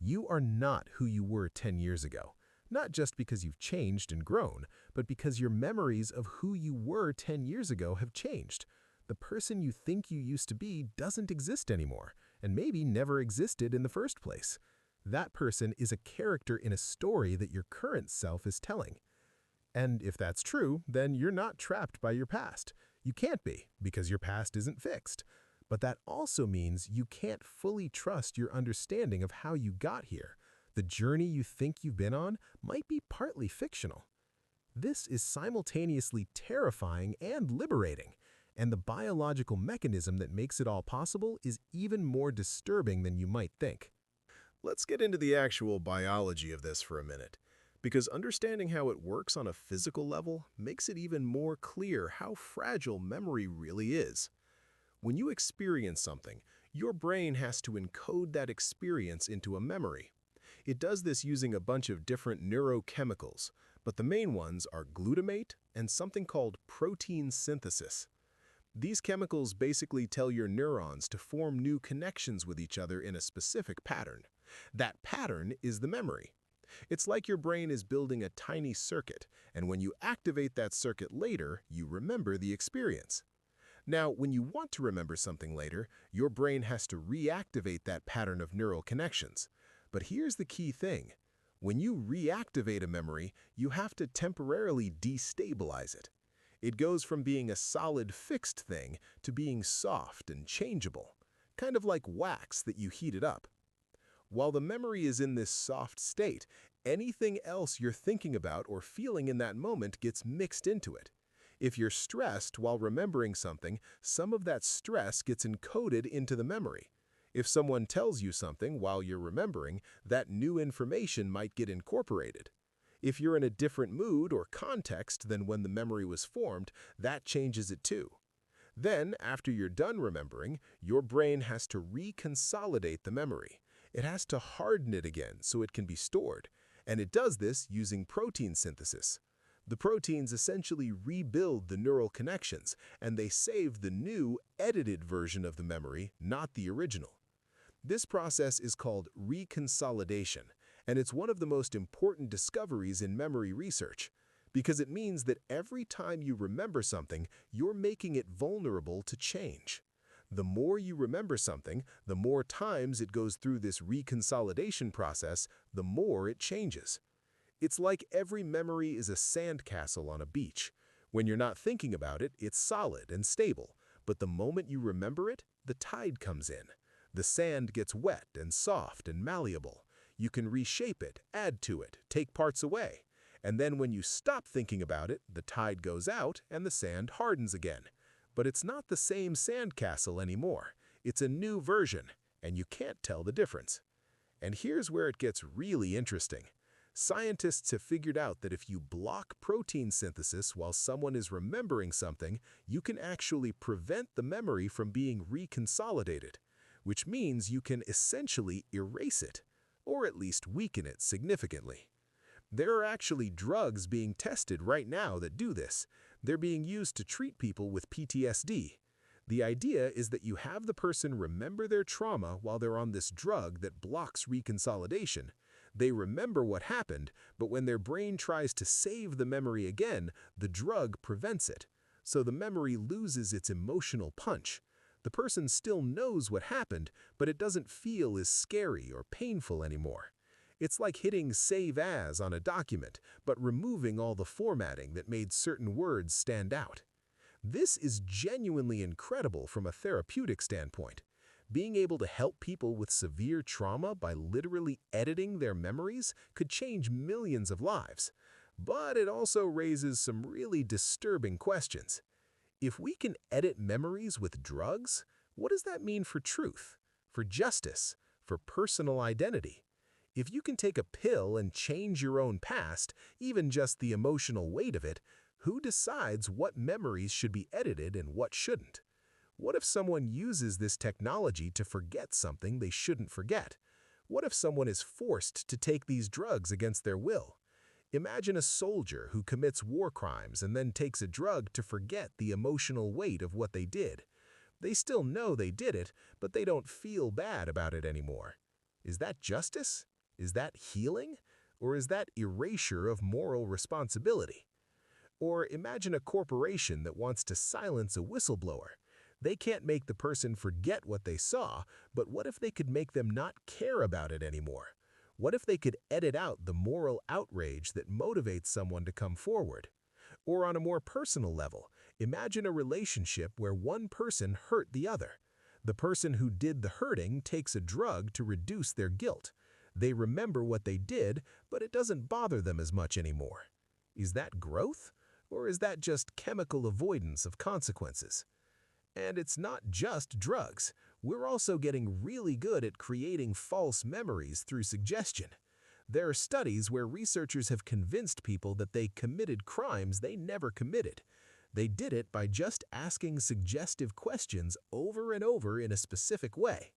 You are not who you were 10 years ago, not just because you've changed and grown, but because your memories of who you were 10 years ago have changed. The person you think you used to be doesn't exist anymore, and maybe never existed in the first place. That person is a character in a story that your current self is telling. And if that's true, then you're not trapped by your past. You can't be, because your past isn't fixed. But that also means you can't fully trust your understanding of how you got here. The journey you think you've been on might be partly fictional. This is simultaneously terrifying and liberating, and the biological mechanism that makes it all possible is even more disturbing than you might think. Let's get into the actual biology of this for a minute, because understanding how it works on a physical level makes it even more clear how fragile memory really is. When you experience something, your brain has to encode that experience into a memory. It does this using a bunch of different neurochemicals, but the main ones are glutamate and something called protein synthesis. These chemicals basically tell your neurons to form new connections with each other in a specific pattern. That pattern is the memory. It's like your brain is building a tiny circuit, and when you activate that circuit later, you remember the experience. Now, when you want to remember something later, your brain has to reactivate that pattern of neural connections. But here's the key thing. When you reactivate a memory, you have to temporarily destabilize it. It goes from being a solid, fixed thing to being soft and changeable, kind of like wax that you heated up. While the memory is in this soft state, anything else you're thinking about or feeling in that moment gets mixed into it. If you're stressed while remembering something, some of that stress gets encoded into the memory. If someone tells you something while you're remembering, that new information might get incorporated. If you're in a different mood or context than when the memory was formed, that changes it too. Then, after you're done remembering, your brain has to reconsolidate the memory. It has to harden it again so it can be stored, and it does this using protein synthesis. The proteins essentially rebuild the neural connections, and they save the new, edited version of the memory, not the original. This process is called reconsolidation, and it's one of the most important discoveries in memory research, because it means that every time you remember something, you're making it vulnerable to change. The more you remember something, the more times it goes through this reconsolidation process, the more it changes. It's like every memory is a sandcastle on a beach. When you're not thinking about it, it's solid and stable, but the moment you remember it, the tide comes in. The sand gets wet and soft and malleable. You can reshape it, add to it, take parts away. And then when you stop thinking about it, the tide goes out and the sand hardens again. But it's not the same sandcastle anymore. It's a new version, and you can't tell the difference. And here's where it gets really interesting. Scientists have figured out that if you block protein synthesis while someone is remembering something, you can actually prevent the memory from being reconsolidated, which means you can essentially erase it, or at least weaken it significantly. There are actually drugs being tested right now that do this. They're being used to treat people with PTSD. The idea is that you have the person remember their trauma while they're on this drug that blocks reconsolidation. They remember what happened, but when their brain tries to save the memory again, the drug prevents it. So the memory loses its emotional punch. The person still knows what happened, but it doesn't feel as scary or painful anymore. It's like hitting Save As on a document, but removing all the formatting that made certain words stand out. This is genuinely incredible from a therapeutic standpoint. Being able to help people with severe trauma by literally editing their memories could change millions of lives. But it also raises some really disturbing questions. If we can edit memories with drugs, what does that mean for truth, for justice, for personal identity? If you can take a pill and change your own past, even just the emotional weight of it, who decides what memories should be edited and what shouldn't? What if someone uses this technology to forget something they shouldn't forget? What if someone is forced to take these drugs against their will? Imagine a soldier who commits war crimes and then takes a drug to forget the emotional weight of what they did. They still know they did it, but they don't feel bad about it anymore. Is that justice? Is that healing? Or is that erasure of moral responsibility? Or imagine a corporation that wants to silence a whistleblower. They can't make the person forget what they saw, but what if they could make them not care about it anymore? What if they could edit out the moral outrage that motivates someone to come forward? Or on a more personal level, imagine a relationship where one person hurt the other. The person who did the hurting takes a drug to reduce their guilt. They remember what they did, but it doesn't bother them as much anymore. Is that growth? Or is that just chemical avoidance of consequences? And it's not just drugs. We're also getting really good at creating false memories through suggestion. There are studies where researchers have convinced people that they committed crimes they never committed. They did it by just asking suggestive questions over and over in a specific way.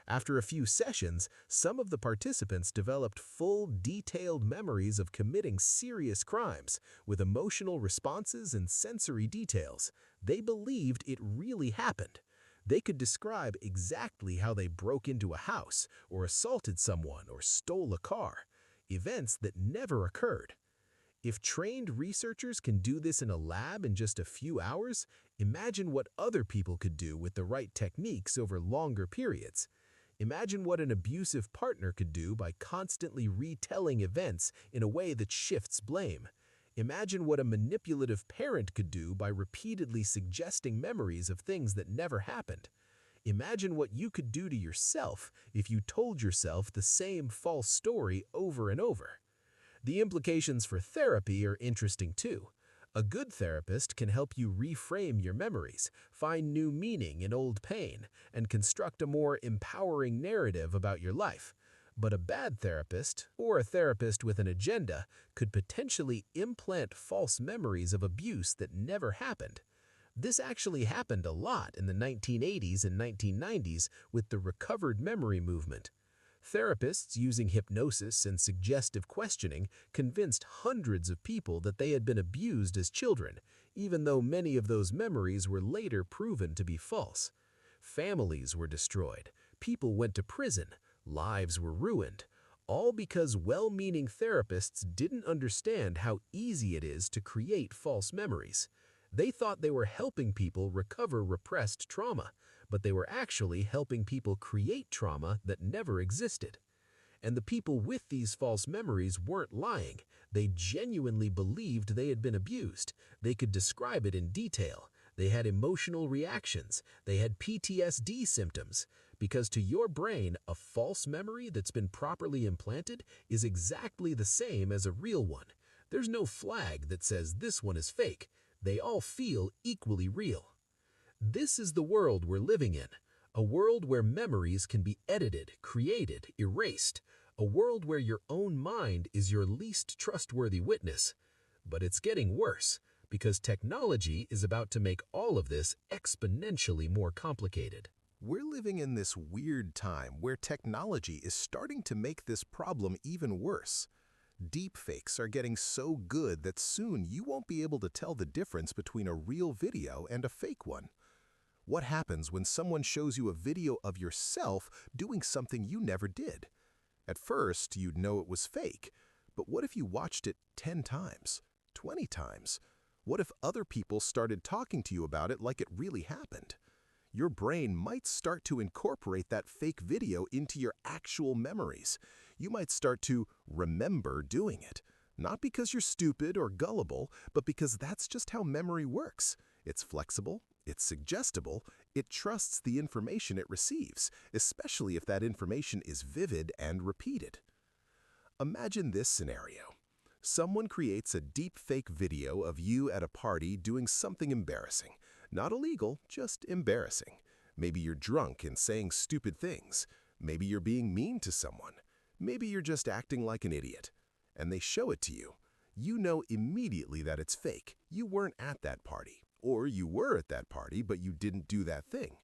After a few sessions, some of the participants developed full, detailed memories of committing serious crimes, with emotional responses and sensory details. They believed it really happened. They could describe exactly how they broke into a house, or assaulted someone, or stole a car. Events that never occurred. If trained researchers can do this in a lab in just a few hours, imagine what other people could do with the right techniques over longer periods. Imagine what an abusive partner could do by constantly retelling events in a way that shifts blame. Imagine what a manipulative parent could do by repeatedly suggesting memories of things that never happened. Imagine what you could do to yourself if you told yourself the same false story over and over. The implications for therapy are interesting too. A good therapist can help you reframe your memories, find new meaning in old pain, and construct a more empowering narrative about your life. But a bad therapist, or a therapist with an agenda, could potentially implant false memories of abuse that never happened. This actually happened a lot in the 1980s and 1990s with the recovered memory movement. Therapists using hypnosis and suggestive questioning convinced hundreds of people that they had been abused as children, even though many of those memories were later proven to be false. Families were destroyed, people went to prison, lives were ruined, all because well-meaning therapists didn't understand how easy it is to create false memories. They thought they were helping people recover repressed trauma, but they were actually helping people create trauma that never existed. And the people with these false memories weren't lying. They genuinely believed they had been abused. They could describe it in detail. They had emotional reactions. They had PTSD symptoms. Because to your brain, a false memory that's been properly implanted is exactly the same as a real one. There's no flag that says this one is fake. They all feel equally real. This is the world we're living in, a world where memories can be edited, created, erased, a world where your own mind is your least trustworthy witness. But it's getting worse, because technology is about to make all of this exponentially more complicated. We're living in this weird time where technology is starting to make this problem even worse. Deepfakes are getting so good that soon you won't be able to tell the difference between a real video and a fake one. What happens when someone shows you a video of yourself doing something you never did? At first, you'd know it was fake, but what if you watched it 10 times, 20 times? What if other people started talking to you about it like it really happened? Your brain might start to incorporate that fake video into your actual memories. You might start to remember doing it, not because you're stupid or gullible, but because that's just how memory works. It's flexible, it's suggestible, it trusts the information it receives, especially if that information is vivid and repeated. Imagine this scenario. Someone creates a deepfake video of you at a party doing something embarrassing. Not illegal, just embarrassing. Maybe you're drunk and saying stupid things. Maybe you're being mean to someone. Maybe you're just acting like an idiot. And they show it to you. You know immediately that it's fake. You weren't at that party. Or you were at that party, but you didn't do that thing.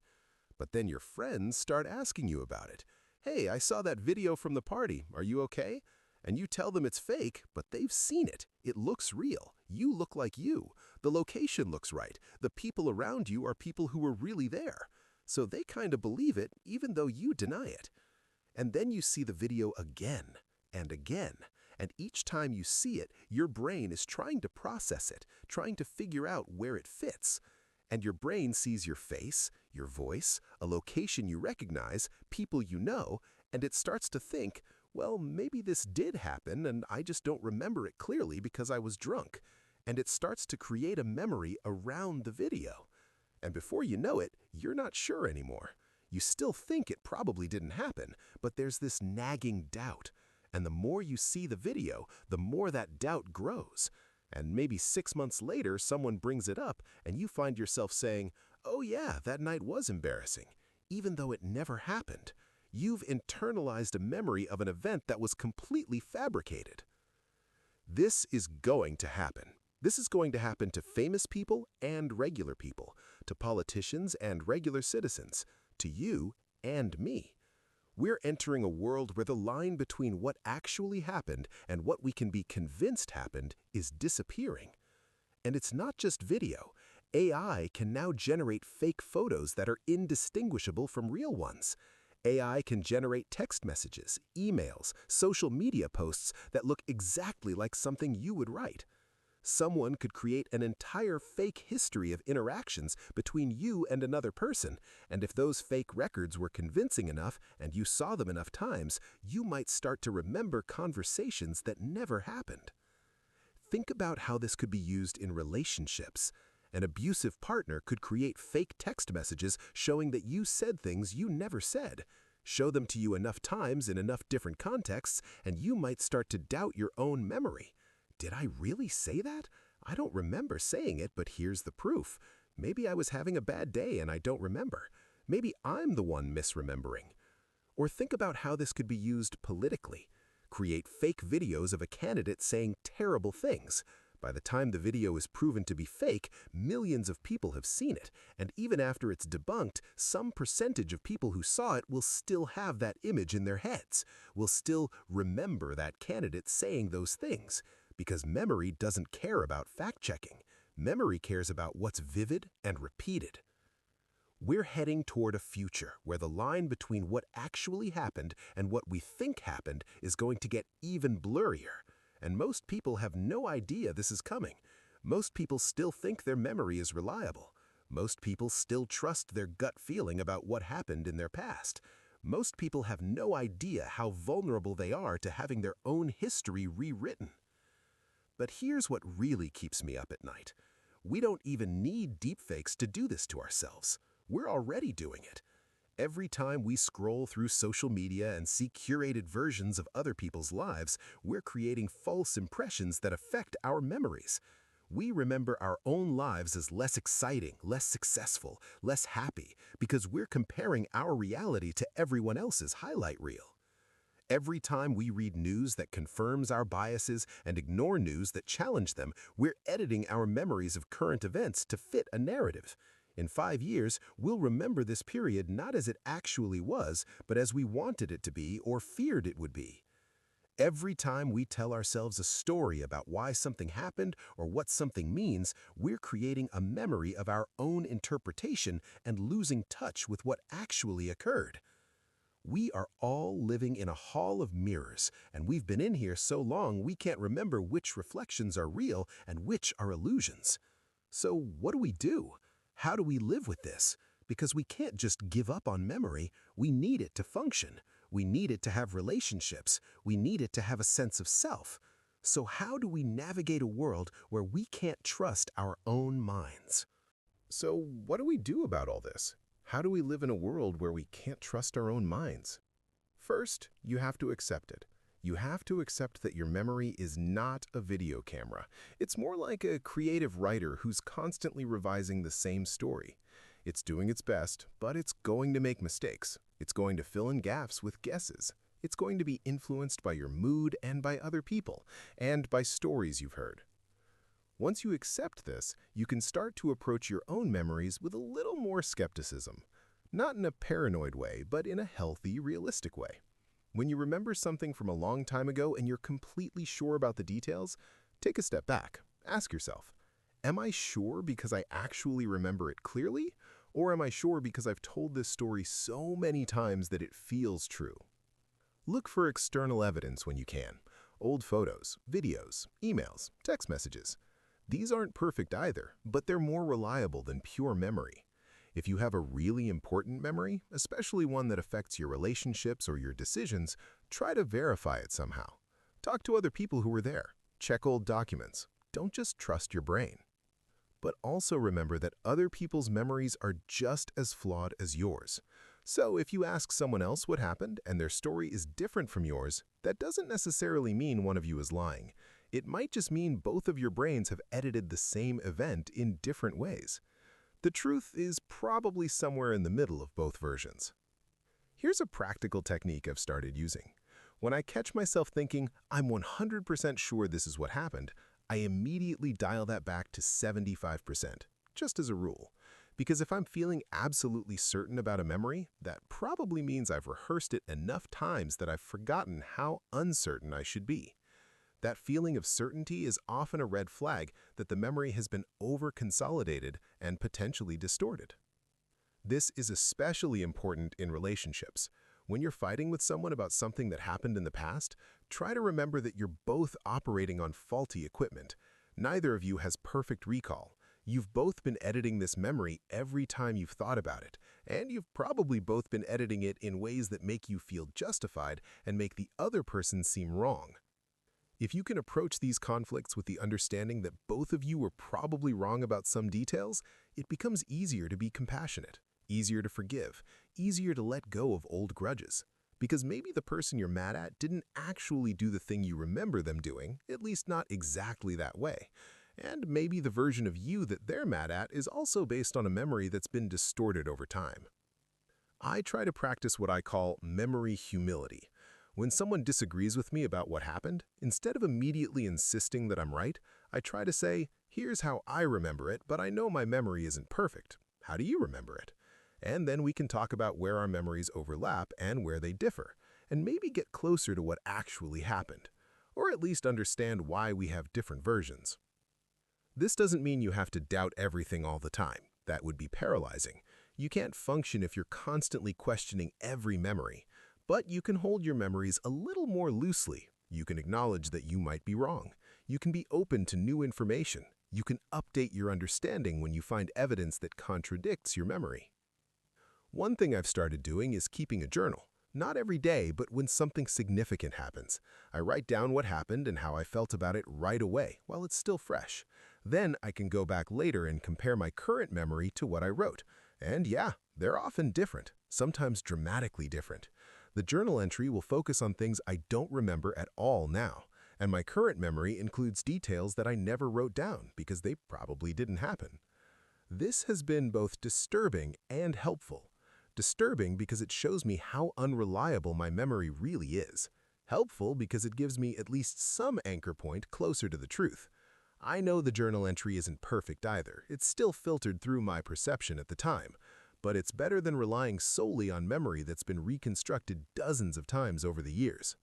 But then your friends start asking you about it. "Hey, I saw that video from the party. Are you okay?" And you tell them it's fake, but they've seen it. It looks real. You look like you. The location looks right. The people around you are people who were really there. So they kind of believe it, even though you deny it. And then you see the video again and again. And each time you see it, your brain is trying to process it, trying to figure out where it fits. And your brain sees your face, your voice, a location you recognize, people you know, and it starts to think, well, maybe this did happen and I just don't remember it clearly because I was drunk. And it starts to create a memory around the video. And before you know it, you're not sure anymore. You still think it probably didn't happen, but there's this nagging doubt. And the more you see the video, the more that doubt grows. And maybe 6 months later, someone brings it up, and you find yourself saying, "Oh yeah, that night was embarrassing," even though it never happened. You've internalized a memory of an event that was completely fabricated. This is going to happen. This is going to happen to famous people and regular people, to politicians and regular citizens, to you and me. We're entering a world where the line between what actually happened and what we can be convinced happened is disappearing. And it's not just video. AI can now generate fake photos that are indistinguishable from real ones. AI can generate text messages, emails, social media posts that look exactly like something you would write. Someone could create an entire fake history of interactions between you and another person, and if those fake records were convincing enough and you saw them enough times, you might start to remember conversations that never happened. Think about how this could be used in relationships. An abusive partner could create fake text messages showing that you said things you never said. Show them to you enough times in enough different contexts, and you might start to doubt your own memory. Did I really say that? I don't remember saying it, but here's the proof. Maybe I was having a bad day and I don't remember. Maybe I'm the one misremembering. Or think about how this could be used politically. Create fake videos of a candidate saying terrible things. By the time the video is proven to be fake, millions of people have seen it, and even after it's debunked, some percentage of people who saw it will still have that image in their heads, will still remember that candidate saying those things. Because memory doesn't care about fact-checking. Memory cares about what's vivid and repeated. We're heading toward a future where the line between what actually happened and what we think happened is going to get even blurrier. And most people have no idea this is coming. Most people still think their memory is reliable. Most people still trust their gut feeling about what happened in their past. Most people have no idea how vulnerable they are to having their own history rewritten. But here's what really keeps me up at night. We don't even need deepfakes to do this to ourselves. We're already doing it. Every time we scroll through social media and see curated versions of other people's lives, we're creating false impressions that affect our memories. We remember our own lives as less exciting, less successful, less happy, because we're comparing our reality to everyone else's highlight reel. Every time we read news that confirms our biases and ignore news that challenge them, we're editing our memories of current events to fit a narrative. In 5 years, we'll remember this period not as it actually was, but as we wanted it to be or feared it would be. Every time we tell ourselves a story about why something happened or what something means, we're creating a memory of our own interpretation and losing touch with what actually occurred. We are all living in a hall of mirrors, and we've been in here so long we can't remember which reflections are real and which are illusions. So what do we do? How do we live with this? Because we can't just give up on memory. We need it to function. We need it to have relationships. We need it to have a sense of self. So how do we navigate a world where we can't trust our own minds? So what do we do about all this? How do we live in a world where we can't trust our own minds? First, you have to accept it. You have to accept that your memory is not a video camera. It's more like a creative writer who's constantly revising the same story. It's doing its best, but it's going to make mistakes. It's going to fill in gaps with guesses. It's going to be influenced by your mood and by other people, and by stories you've heard. Once you accept this, you can start to approach your own memories with a little more skepticism. Not in a paranoid way, but in a healthy, realistic way. When you remember something from a long time ago and you're completely sure about the details, take a step back. Ask yourself, am I sure because I actually remember it clearly? Or am I sure because I've told this story so many times that it feels true? Look for external evidence when you can. Old photos, videos, emails, text messages. These aren't perfect either, but they're more reliable than pure memory. If you have a really important memory, especially one that affects your relationships or your decisions, try to verify it somehow. Talk to other people who were there. Check old documents. Don't just trust your brain. But also remember that other people's memories are just as flawed as yours. So if you ask someone else what happened and their story is different from yours, that doesn't necessarily mean one of you is lying. It might just mean both of your brains have edited the same event in different ways. The truth is probably somewhere in the middle of both versions. Here's a practical technique I've started using. When I catch myself thinking, I'm 100% sure this is what happened, I immediately dial that back to 75%, just as a rule. Because if I'm feeling absolutely certain about a memory, that probably means I've rehearsed it enough times that I've forgotten how uncertain I should be. That feeling of certainty is often a red flag that the memory has been over-consolidated and potentially distorted. This is especially important in relationships. When you're fighting with someone about something that happened in the past, try to remember that you're both operating on faulty equipment. Neither of you has perfect recall. You've both been editing this memory every time you've thought about it, and you've probably both been editing it in ways that make you feel justified and make the other person seem wrong. If you can approach these conflicts with the understanding that both of you were probably wrong about some details, it becomes easier to be compassionate, easier to forgive, easier to let go of old grudges. Because maybe the person you're mad at didn't actually do the thing you remember them doing, at least not exactly that way. And maybe the version of you that they're mad at is also based on a memory that's been distorted over time. I try to practice what I call memory humility. When someone disagrees with me about what happened, instead of immediately insisting that I'm right, I try to say, here's how I remember it, but I know my memory isn't perfect. How do you remember it? And then we can talk about where our memories overlap and where they differ, and maybe get closer to what actually happened, or at least understand why we have different versions. This doesn't mean you have to doubt everything all the time. That would be paralyzing. You can't function if you're constantly questioning every memory. But you can hold your memories a little more loosely. You can acknowledge that you might be wrong. You can be open to new information. You can update your understanding when you find evidence that contradicts your memory. One thing I've started doing is keeping a journal. Not every day, but when something significant happens. I write down what happened and how I felt about it right away, while it's still fresh. Then I can go back later and compare my current memory to what I wrote. And yeah, they're often different, sometimes dramatically different. The journal entry will focus on things I don't remember at all now, and my current memory includes details that I never wrote down because they probably didn't happen. This has been both disturbing and helpful. Disturbing because it shows me how unreliable my memory really is. Helpful because it gives me at least some anchor point closer to the truth. I know the journal entry isn't perfect either. It's still filtered through my perception at the time. But it's better than relying solely on memory that's been reconstructed dozens of times over the years.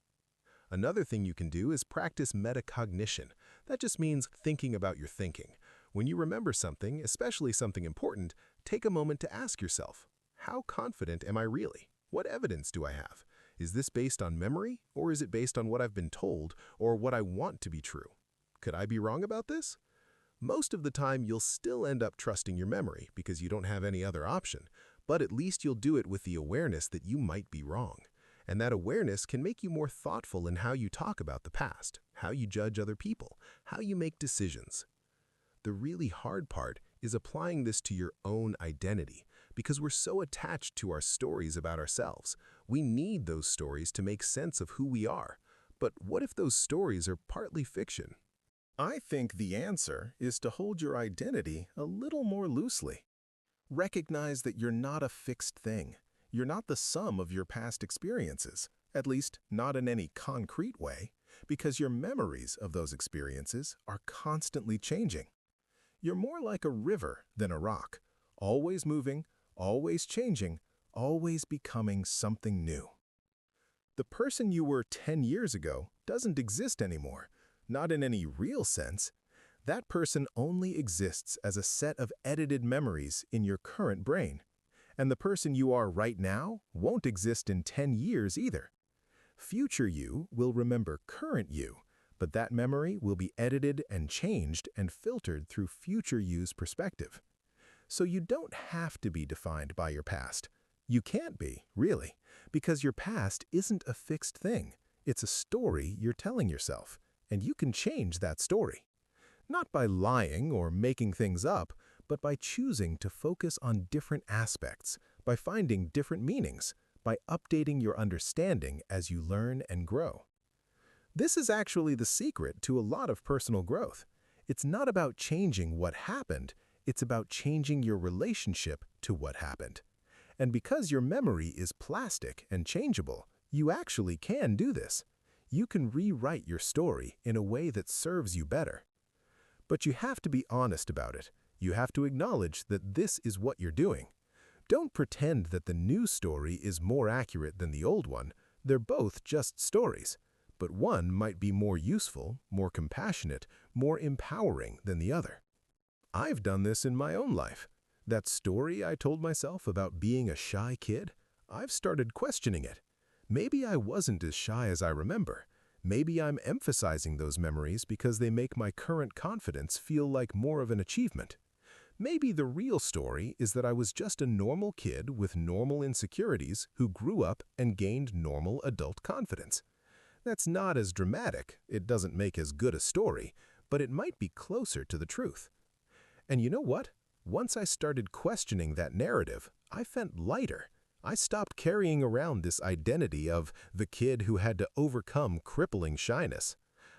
Another thing you can do is practice metacognition. That just means thinking about your thinking. When you remember something, especially something important, take a moment to ask yourself, how confident am I really? What evidence do I have? Is this based on memory, or is it based on what I've been told, or what I want to be true? Could I be wrong about this? Most of the time, you'll still end up trusting your memory because you don't have any other option, but at least you'll do it with the awareness that you might be wrong. And that awareness can make you more thoughtful in how you talk about the past, how you judge other people, how you make decisions. The really hard part is applying this to your own identity because we're so attached to our stories about ourselves. We need those stories to make sense of who we are. But what if those stories are partly fiction? I think the answer is to hold your identity a little more loosely. Recognize that you're not a fixed thing. You're not the sum of your past experiences, at least not in any concrete way, because your memories of those experiences are constantly changing. You're more like a river than a rock, always moving, always changing, always becoming something new. The person you were 10 years ago doesn't exist anymore, not in any real sense. That person only exists as a set of edited memories in your current brain. And the person you are right now won't exist in 10 years either. Future you will remember current you, but that memory will be edited and changed and filtered through future you's perspective. So you don't have to be defined by your past. You can't be, really, because your past isn't a fixed thing. It's a story you're telling yourself, and you can change that story. Not by lying or making things up, but by choosing to focus on different aspects, by finding different meanings, by updating your understanding as you learn and grow. This is actually the secret to a lot of personal growth. It's not about changing what happened, it's about changing your relationship to what happened. And because your memory is plastic and changeable, you actually can do this. You can rewrite your story in a way that serves you better. But you have to be honest about it. You have to acknowledge that this is what you're doing. Don't pretend that the new story is more accurate than the old one. They're both just stories. But one might be more useful, more compassionate, more empowering than the other. I've done this in my own life. That story I told myself about being a shy kid, I've started questioning it. Maybe I wasn't as shy as I remember. Maybe I'm emphasizing those memories because they make my current confidence feel like more of an achievement. Maybe the real story is that I was just a normal kid with normal insecurities who grew up and gained normal adult confidence. That's not as dramatic, it doesn't make as good a story, but it might be closer to the truth. And you know what? Once I started questioning that narrative, I felt lighter. I stopped carrying around this identity of the kid who had to overcome crippling shyness.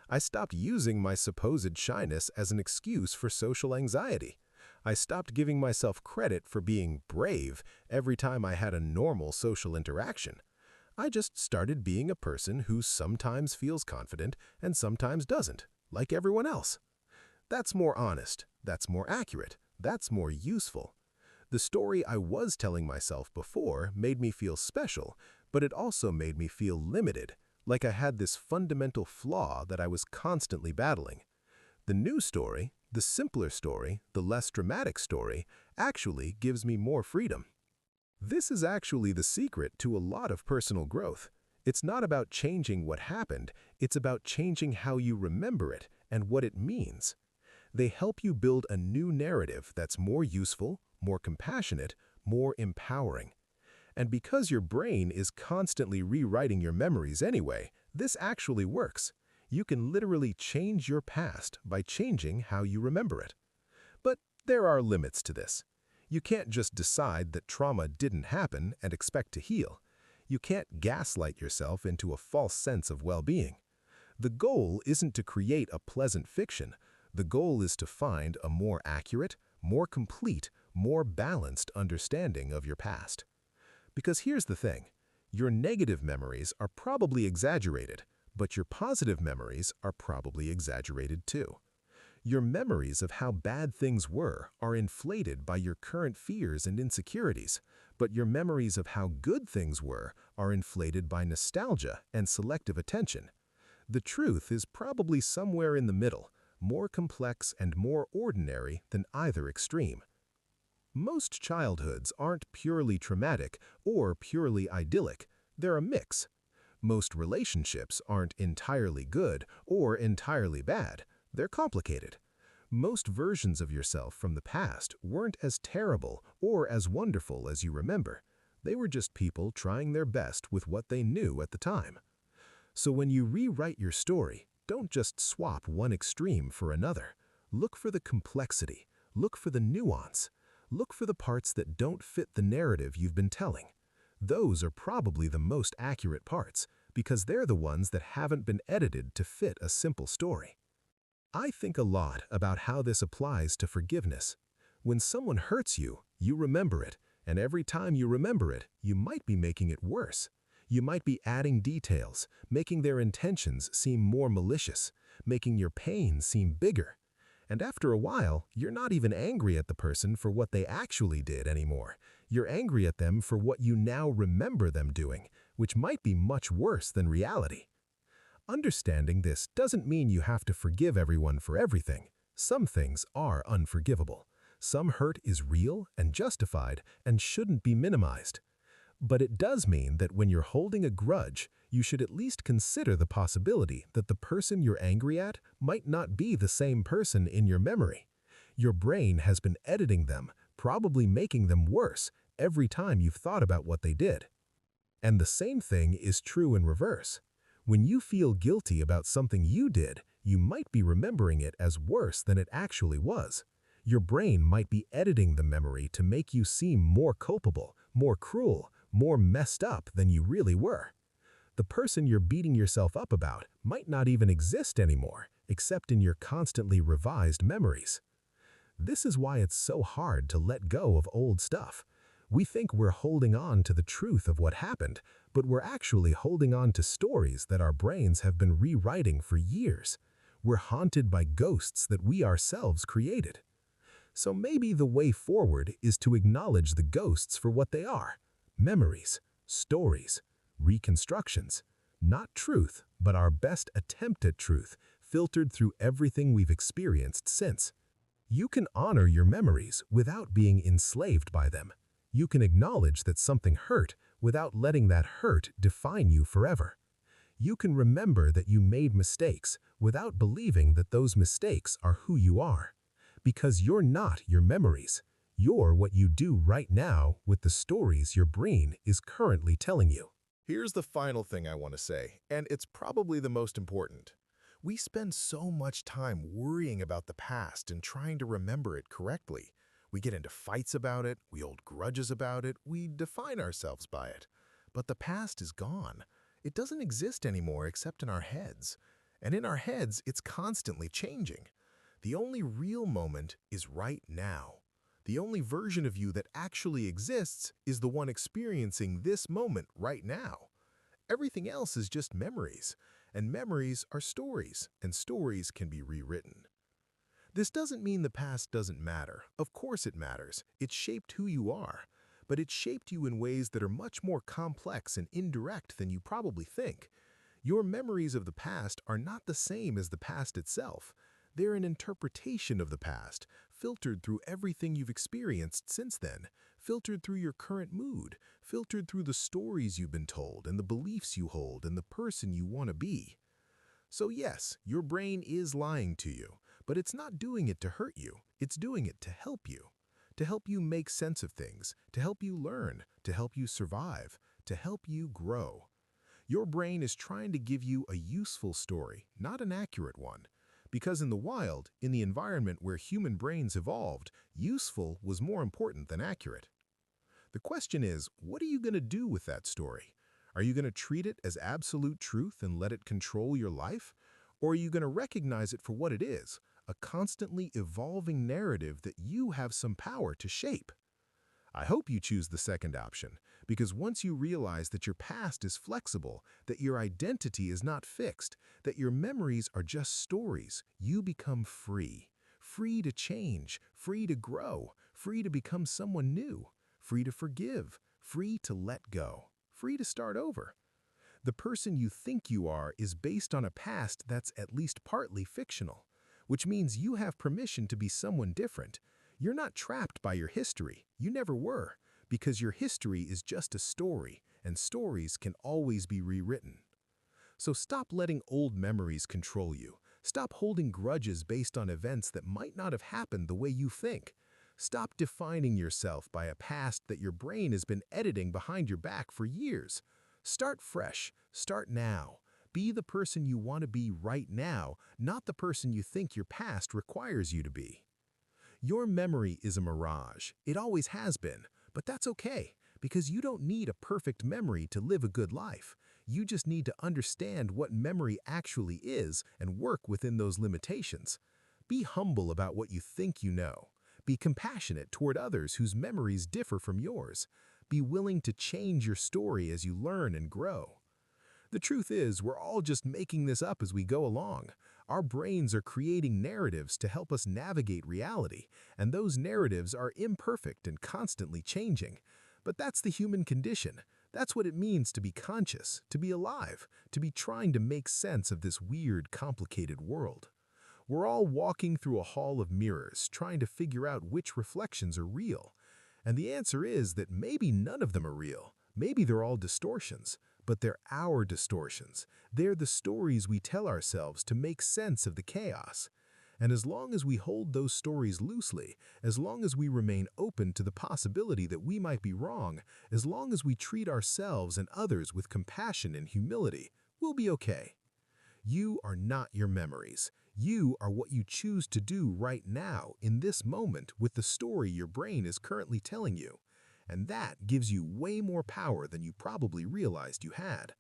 I stopped using my supposed shyness as an excuse for social anxiety. I stopped giving myself credit for being brave every time I had a normal social interaction. I just started being a person who sometimes feels confident and sometimes doesn't, like everyone else. That's more honest, that's more accurate, that's more useful. The story I was telling myself before made me feel special, but it also made me feel limited, like I had this fundamental flaw that I was constantly battling. The new story, the simpler story, the less dramatic story, actually gives me more freedom. This is actually the secret to a lot of personal growth. It's not about changing what happened, it's about changing how you remember it and what it means. They help you build a new narrative that's more useful, more compassionate, more empowering. And because your brain is constantly rewriting your memories anyway, this actually works. You can literally change your past by changing how you remember it. But there are limits to this. You can't just decide that trauma didn't happen and expect to heal. You can't gaslight yourself into a false sense of well-being. The goal isn't to create a pleasant fiction. The goal is to find a more accurate, more complete, more balanced understanding of your past. Because here's the thing, your negative memories are probably exaggerated, but your positive memories are probably exaggerated too. Your memories of how bad things were are inflated by your current fears and insecurities, but your memories of how good things were are inflated by nostalgia and selective attention. The truth is probably somewhere in the middle, more complex and more ordinary than either extreme. Most childhoods aren't purely traumatic or purely idyllic, they're a mix. Most relationships aren't entirely good or entirely bad, they're complicated. Most versions of yourself from the past weren't as terrible or as wonderful as you remember. They were just people trying their best with what they knew at the time. So when you rewrite your story, don't just swap one extreme for another. Look for the complexity. Look for the nuance. Look for the parts that don't fit the narrative you've been telling. Those are probably the most accurate parts, because they're the ones that haven't been edited to fit a simple story. I think a lot about how this applies to forgiveness. When someone hurts you, you remember it, and every time you remember it, you might be making it worse. You might be adding details, making their intentions seem more malicious, making your pain seem bigger. And after a while, you're not even angry at the person for what they actually did anymore. You're angry at them for what you now remember them doing, which might be much worse than reality. Understanding this doesn't mean you have to forgive everyone for everything. Some things are unforgivable. Some hurt is real and justified and shouldn't be minimized. But it does mean that when you're holding a grudge, you should at least consider the possibility that the person you're angry at might not be the same person in your memory. Your brain has been editing them, probably making them worse, every time you've thought about what they did. And the same thing is true in reverse. When you feel guilty about something you did, you might be remembering it as worse than it actually was. Your brain might be editing the memory to make you seem more culpable, more cruel, more messed up than you really were. The person you're beating yourself up about might not even exist anymore, except in your constantly revised memories. This is why it's so hard to let go of old stuff. We think we're holding on to the truth of what happened, but we're actually holding on to stories that our brains have been rewriting for years. We're haunted by ghosts that we ourselves created. So maybe the way forward is to acknowledge the ghosts for what they are: memories, stories, reconstructions. Not truth, but our best attempt at truth, filtered through everything we've experienced since. You can honor your memories without being enslaved by them. You can acknowledge that something hurt without letting that hurt define you forever. You can remember that you made mistakes without believing that those mistakes are who you are. Because you're not your memories. You're what you do right now with the stories your brain is currently telling you. Here's the final thing I want to say, and it's probably the most important. We spend so much time worrying about the past and trying to remember it correctly. We get into fights about it, we hold grudges about it, we define ourselves by it. But the past is gone. It doesn't exist anymore except in our heads. And in our heads, it's constantly changing. The only real moment is right now. The only version of you that actually exists is the one experiencing this moment right now. Everything else is just memories, and memories are stories, and stories can be rewritten. This doesn't mean the past doesn't matter. Of course it matters. It shaped who you are. But it shaped you in ways that are much more complex and indirect than you probably think. Your memories of the past are not the same as the past itself. They're an interpretation of the past, filtered through everything you've experienced since then, filtered through your current mood, filtered through the stories you've been told and the beliefs you hold and the person you want to be. So yes, your brain is lying to you, but it's not doing it to hurt you. It's doing it to help you make sense of things, to help you learn, to help you survive, to help you grow. Your brain is trying to give you a useful story, not an accurate one. Because in the wild, in the environment where human brains evolved, useful was more important than accurate. The question is, what are you going to do with that story? Are you going to treat it as absolute truth and let it control your life? Or are you going to recognize it for what it is, a constantly evolving narrative that you have some power to shape? I hope you choose the second option, because once you realize that your past is flexible, that your identity is not fixed, that your memories are just stories, you become free. Free to change, free to grow, free to become someone new, free to forgive, free to let go, free to start over. The person you think you are is based on a past that's at least partly fictional, which means you have permission to be someone different. You're not trapped by your history. You never were, because your history is just a story, and stories can always be rewritten. So stop letting old memories control you. Stop holding grudges based on events that might not have happened the way you think. Stop defining yourself by a past that your brain has been editing behind your back for years. Start fresh. Start now. Be the person you want to be right now, not the person you think your past requires you to be. Your memory is a mirage. It always has been, but that's okay, because you don't need a perfect memory to live a good life. You just need to understand what memory actually is and work within those limitations. Be humble about what you think you know. Be compassionate toward others whose memories differ from yours. Be willing to change your story as you learn and grow. The truth is, we're all just making this up as we go along. Our brains are creating narratives to help us navigate reality, and those narratives are imperfect and constantly changing. But that's the human condition. That's what it means to be conscious, to be alive, to be trying to make sense of this weird, complicated world. We're all walking through a hall of mirrors, trying to figure out which reflections are real. And the answer is that maybe none of them are real. Maybe they're all distortions. But they're our distortions. They're the stories we tell ourselves to make sense of the chaos. And as long as we hold those stories loosely, as long as we remain open to the possibility that we might be wrong, as long as we treat ourselves and others with compassion and humility, we'll be okay. You are not your memories. You are what you choose to do right now, in this moment, with the story your brain is currently telling you. And that gives you way more power than you probably realized you had.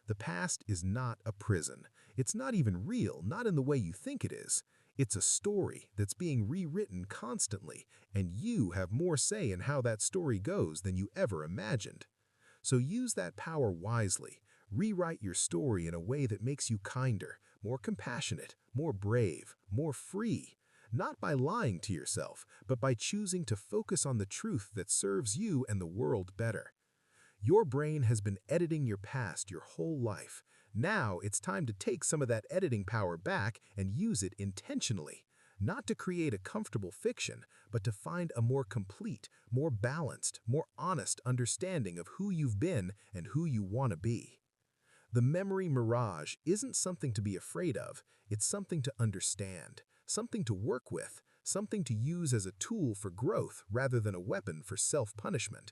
The past is not a prison. It's not even real, not in the way you think it is. It's a story that's being rewritten constantly, and you have more say in how that story goes than you ever imagined. So use that power wisely. Rewrite your story in a way that makes you kinder, more compassionate, more brave, more free. Not by lying to yourself, but by choosing to focus on the truth that serves you and the world better. Your brain has been editing your past your whole life. Now it's time to take some of that editing power back and use it intentionally. Not to create a comfortable fiction, but to find a more complete, more balanced, more honest understanding of who you've been and who you want to be. The memory mirage isn't something to be afraid of, it's something to understand, something to work with, something to use as a tool for growth rather than a weapon for self-punishment.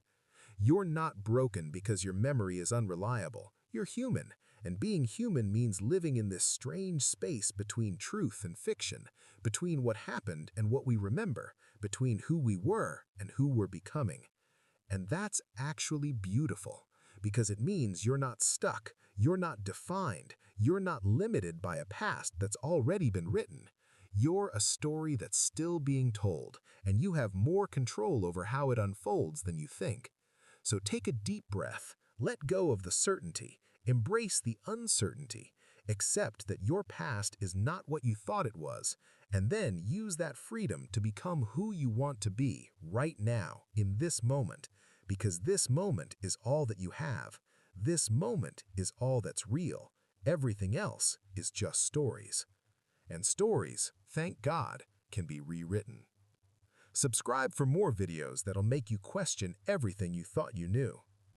You're not broken because your memory is unreliable. You're human, and being human means living in this strange space between truth and fiction, between what happened and what we remember, between who we were and who we're becoming. And that's actually beautiful, because it means you're not stuck, you're not defined, you're not limited by a past that's already been written. You're a story that's still being told, and you have more control over how it unfolds than you think. So take a deep breath, let go of the certainty, embrace the uncertainty, accept that your past is not what you thought it was, and then use that freedom to become who you want to be right now, in this moment, because this moment is all that you have. This moment is all that's real. Everything else is just stories. And stories, thank God, can be rewritten. Subscribe for more videos that'll make you question everything you thought you knew.